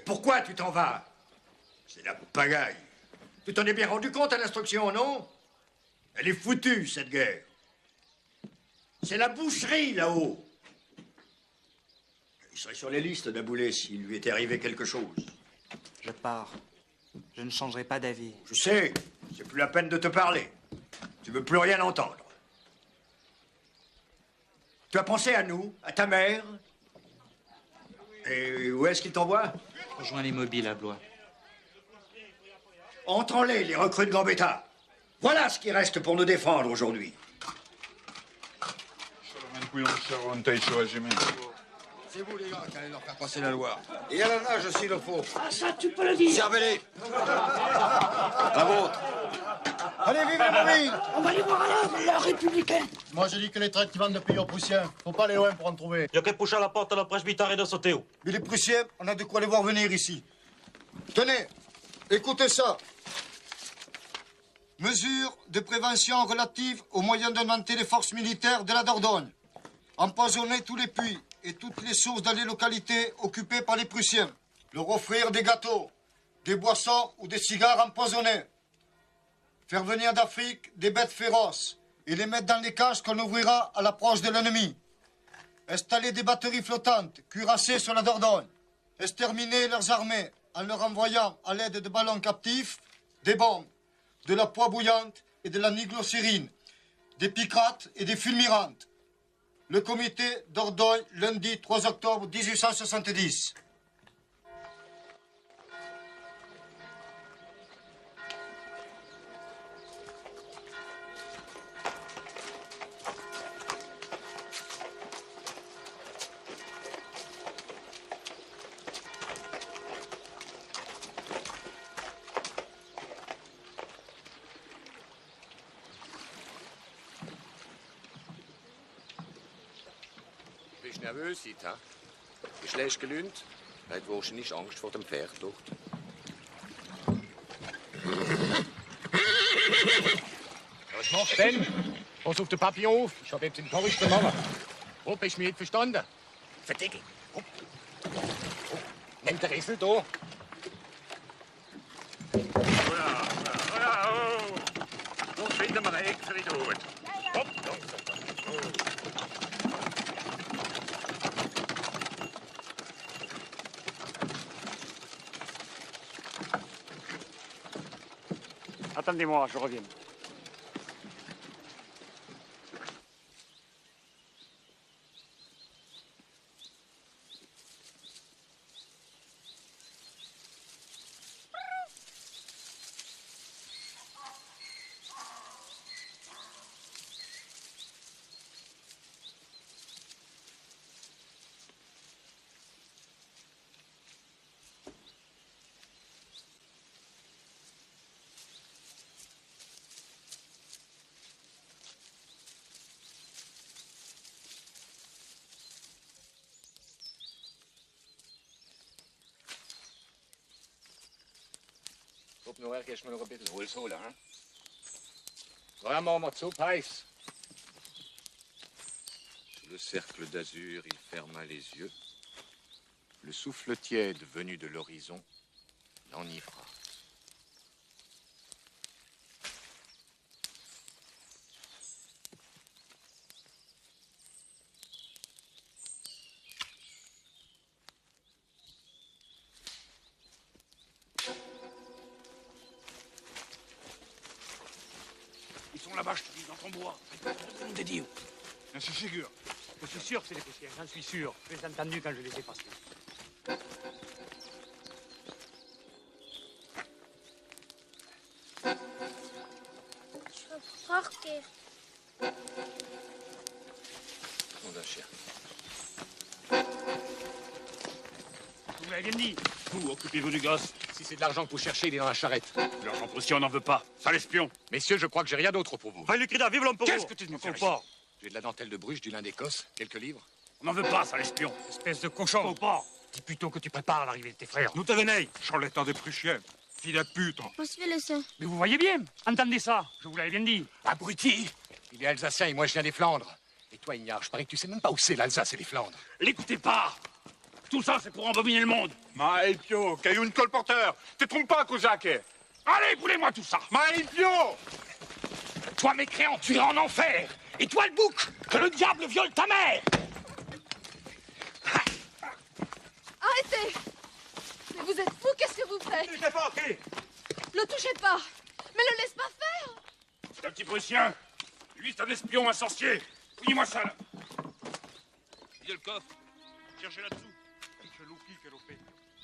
pourquoi tu t'en vas? C'est la pagaille. Tu t'en es bien rendu compte à l'instruction, non? Elle est foutue, cette guerre. C'est la boucherie, là-haut. Il serait sur les listes d'Aboulé s'il lui était arrivé quelque chose. Je pars. Je ne changerai pas d'avis. Je sais, c'est plus la peine de te parler. Tu veux plus rien entendre. Tu as pensé à nous, à ta mère? Et où est-ce qu'il t'envoie? Rejoins les mobiles à Blois. Entrons-les, les recrues de Gambetta. Voilà ce qui reste pour nous défendre aujourd'hui. C'est vous, les gars, qui allez leur faire passer la loi. Et à la nage, s'il le faut. Ah, ça, tu peux le dire. Servez-les. La vôtre. Allez, vive les mobiles. On va les voir à l'heure républicaine. Moi, je dis que les traites qui vendent de pays aux Prussiens, faut pas aller loin pour en trouver. Il y a qu'à pousser à la porte à la presbytère et de sauter. Mais les Prussiens, on a de quoi les voir venir ici. Tenez, écoutez ça. Mesures de prévention relatives aux moyens d'augmenter les forces militaires de la Dordogne. Empoisonner tous les puits et toutes les sources dans les localités occupées par les Prussiens. Leur offrir des gâteaux, des boissons ou des cigares empoisonnés. Faire venir d'Afrique des bêtes féroces et les mettre dans les cages qu'on ouvrira à l'approche de l'ennemi. Installer des batteries flottantes, cuirassées sur la Dordogne. Exterminer leurs armées en leur envoyant à l'aide de ballons captifs des bombes, de la poix bouillante et de la niglocérine, des picrates et des fulmirantes. Le comité Dordogne, lundi 3 octobre 1870. Du bist nervös, Ita. Du schläfst gelünt. Du hast wahrscheinlich Angst vor dem Pferd, doch? Was machst du denn? Pass auf den Papillon auf. Ich hab jetzt den Porridge zu machen. Hopp, hast du mich nicht verstanden? Verdecke. Hopp. Hopp. Nimm den Rissel da. So finden wir eine Ecke wieder gut. Hopp, langsam. Attendez-moi, je reviens. Ob noch erst mal noch ein bisschen Holz holen, hein? Voilà, machen wir zu heiß. Sous le cercle d'azur, il ferma les yeux. Le souffle tiède venu de l'horizon l'enivra. Ils sont là-bas, je te dis, dans ton bois. Nom de Dieu. Je suis sûr. Je suis sûr que c'est les Prussiens, j'en suis sûr. Je les ai entendus quand je les ai passés. Prachtig. Mon d'un chien. Vous l'avez bien dit. Vous, occupez-vous du gosse. Si c'est de l'argent que vous cherchez, il est dans la charrette. L'argent prussien, on n'en veut pas. Ça l'espion. Messieurs, je crois que j'ai rien d'autre pour vous. Va lui crier, vive l'empereur. Qu'est-ce que tu nous fais pas? J'ai de la dentelle de Bruges, du lin d'Écosse, quelques livres. On n'en veut pas, ça l'espion. Espèce de cochon. Faut pas. Dis plutôt que tu prépares l'arrivée de tes frères. Nous te venez. Charlatan des Prussiens. Fille de pute. On se fait le sein. Mais vous voyez bien. Entendez ça. Je vous l'avais bien dit. Abruti! Il est alsacien et moi je viens des Flandres. Et toi, Ignard, je parie que tu sais même pas où c'est l'Alsace et les Flandres. L'écoutez pas. Tout ça, c'est pour embobiner le monde. Maël Pio, caillou une colporteur. Te trompe pas, Kozak. Allez, brûlez-moi tout ça. Maël Pio. Toi, mécréant, tu iras en enfer. Et toi, le bouc, que le diable viole ta mère. Arrêtez! Mais vous êtes fou, qu'est-ce que vous faites? Je l'ai pas pris. Le touchez pas! Mais le laisse pas faire! C'est un petit Prussien. Lui, c'est un espion, un sorcier. Fouillez-moi ça, là. Il y a le coffre. Cherchez là-dessous.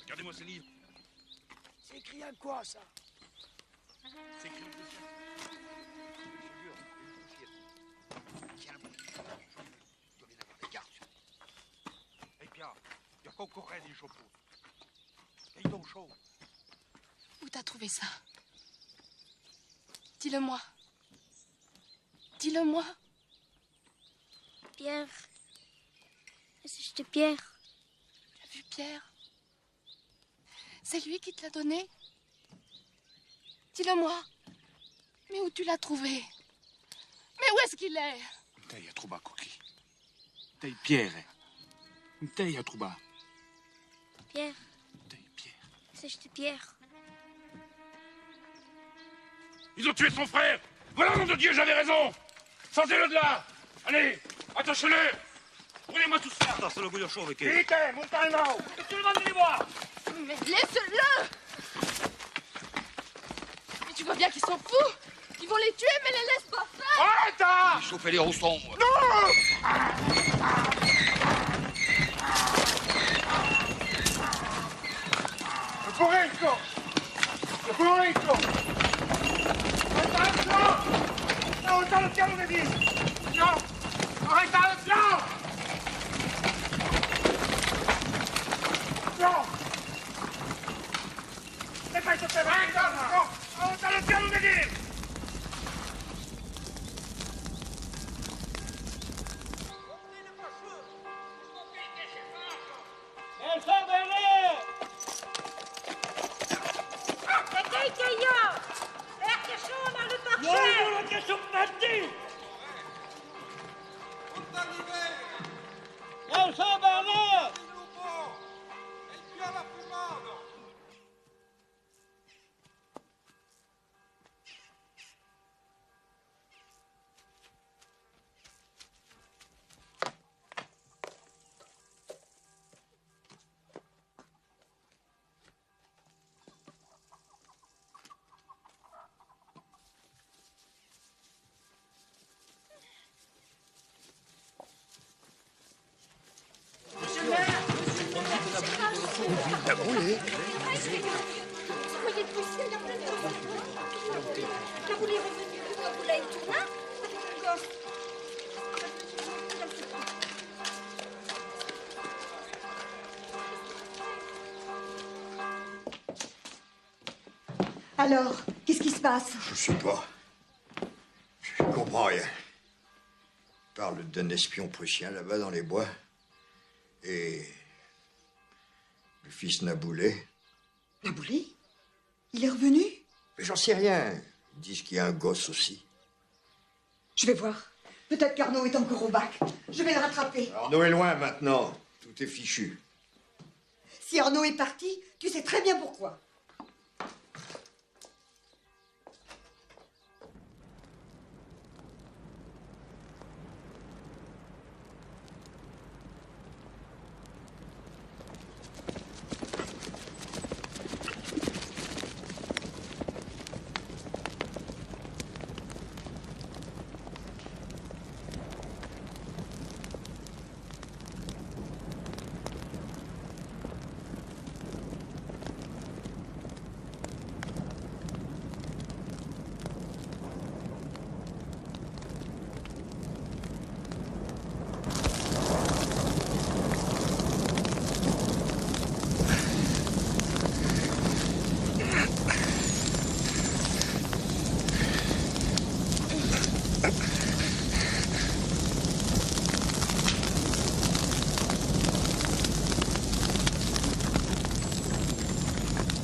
Regardez-moi ces livres. C'est écrit à quoi, ça? C'est écrit en prussien. Tiens, il doit bien avoir des cartes. Eh bien, il y a encore rien des chapeaux. Et donc chaud. Où t'as trouvé ça? Dis-le-moi. Dis-le-moi. Pierre. C'est Pierre. Tu as vu Pierre? C'est lui qui te l'a donné? Dis-le-moi. Mais où tu l'as trouvé? Mais où est-ce qu'il est? T'as trouba, Coquille. T'as Pierre. T'as trouba. Pierre. C'est Pierre. Ils ont tué son frère. Voilà, nom de Dieu, j'avais raison. Sortez-le de là. Allez, attachez-le. Brûlez-moi tout ça. Attends, c'est le goût de chaud, Vicky. Vite, montagne-moi. Tout le monde les voir. Mais laisse-le! Mais tu vois bien qu'ils sont fous! Ils vont les tuer, mais les laisse pas faire! Arrête! Chauffez les roussons. Non! Le Porrico. Le Porrico. Non, t'as le piano, on dit. Non! Arrête, non! Non! C'est pas ce fait! Non! T'as le piano, on dit. Il a brûlé. Soyez poussés, il y a plein de choses. Là, vous les revenez, vous l'avez tourné, avec le gosse. Alors, qu'est-ce qui se passe? Je sais pas. Je comprends rien. Il parle d'un espion prussien là-bas dans les bois. Et le fils Naboulet. Naboulet? Il est revenu? Mais j'en sais rien. Ils disent qu'il y a un gosse aussi. Je vais voir. Peut-être qu'Arnaud est encore au bac. Je vais le rattraper. Arnaud est loin maintenant. Tout est fichu. Si Arnaud est parti, tu sais très bien pourquoi.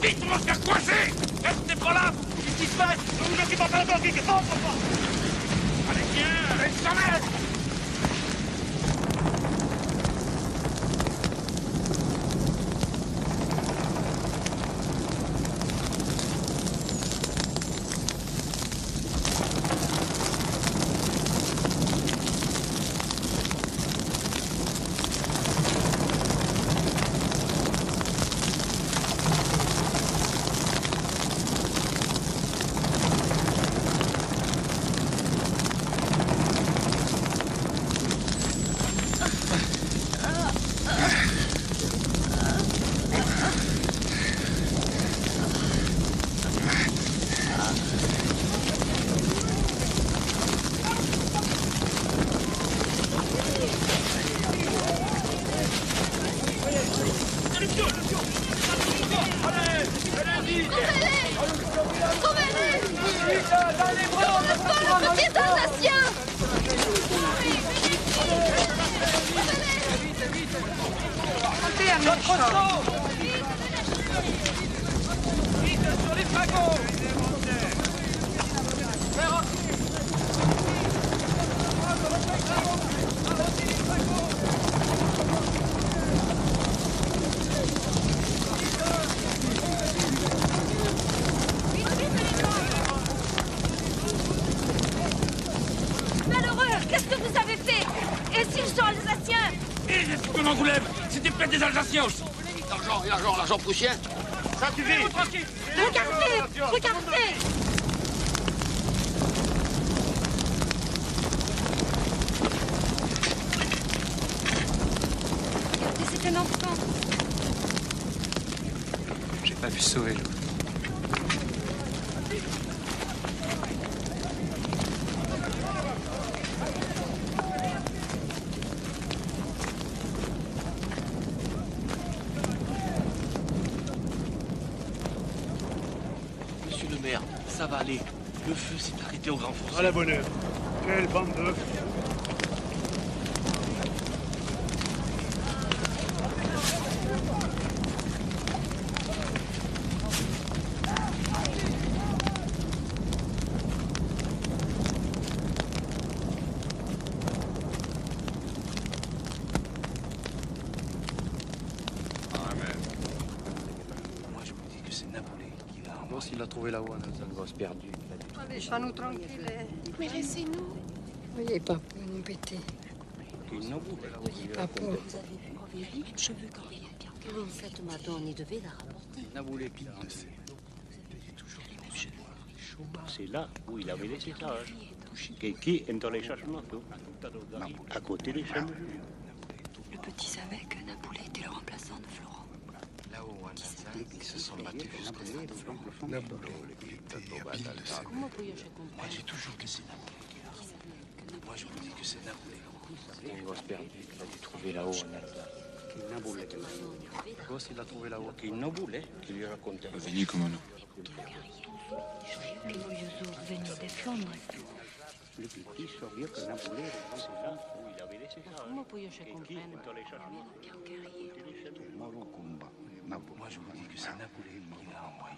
Vite, on va se faire coincer! Restez pas là! Qu'est-ce qui se passe? Ne vous occupez pas longtemps, Guy! Allez, viens! Allez, 100 mètres! Petit Alsacien! Montez à méchant. Vite sur les fagots! Malheureux, qu'est-ce que vous avez fait? Et s'ils sont alsaciens? Et qu'on Angoulême, c'était peut-être des Alsaciens aussi. L'argent prussien. Ça suffit. Regardez, regardez. Regardez, c'est un enfant. J'ai pas pu sauver l'autre. Monsieur le maire, ça va aller. Le feu s'est arrêté au Grand Fossé. À la bonne heure. Quelle bande de... Moi, je vous dis que c'est Napoléon qui va en Bon, s'il l'a trouvé là-haut, on a une grosse perdue. Laissez-nous tranquilles. Mais laissez-nous. Voyez pas pour nous péter. Voyez pas pour. Je veux quand même bien que vous faites madone, il devait la rapporter. C'est là où il avait laissé ça. Qui est dans les changements, à côté des chambres. Le petit savait que Napoléon était le remplaçant de Florent. Là-haut, en Alsace, ils se sont battus jusqu'au sang de Florent. Napoléon était habile de ses Comment puis-je comprendre? Moi, j'ai toujours que c'est Napoléon. Moi, je vous dis que c'est Napoléon. C'était une grosse perdue qu'il a dû trouver là-haut en Alsace. Le gosse, il l'a trouvé là-haut. Qui ne voulait qu'il lui racontait. Veni come no. Que Moyozo venait des Flandres. Le petit savait que Napoléon, c'est là où il avait laissé ça. Comment puis-je comprendre? Dans les changements. Moi, je vous dis que c'est Napoléon qui l'a envoyé.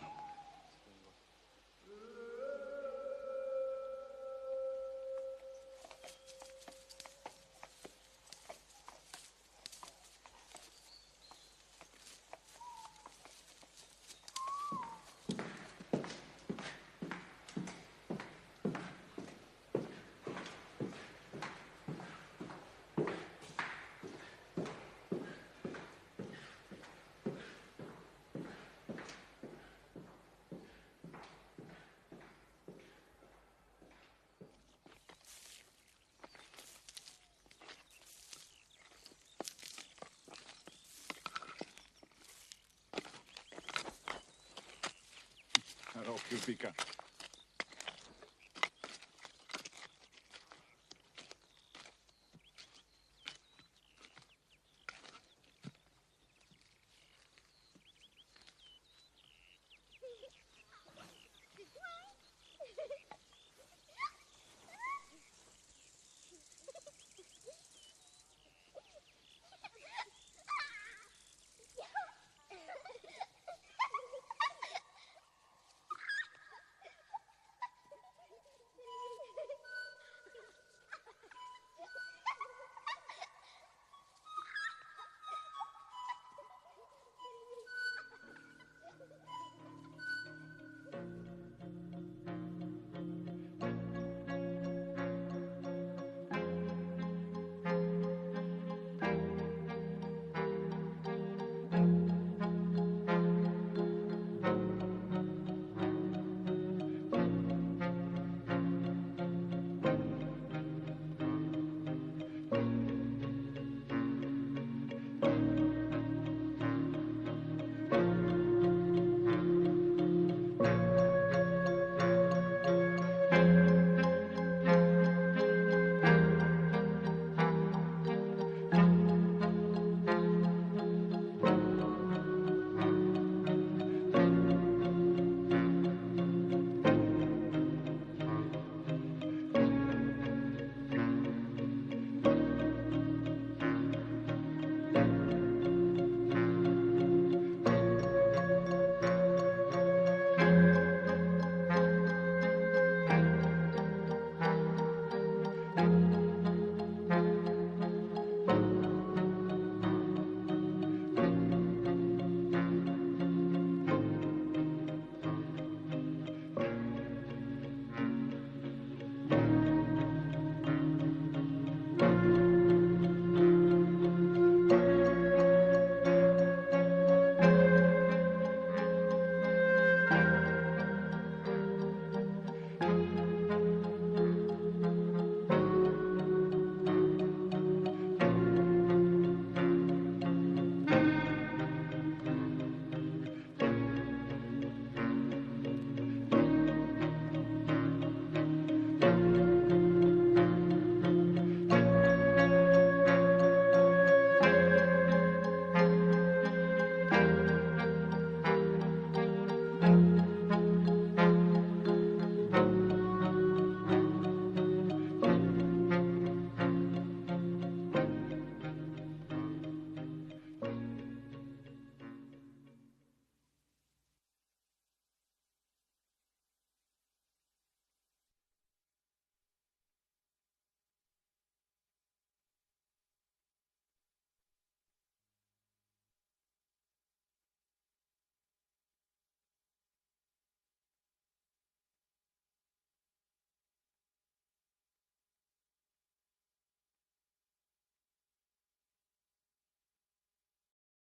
Alors, più pica.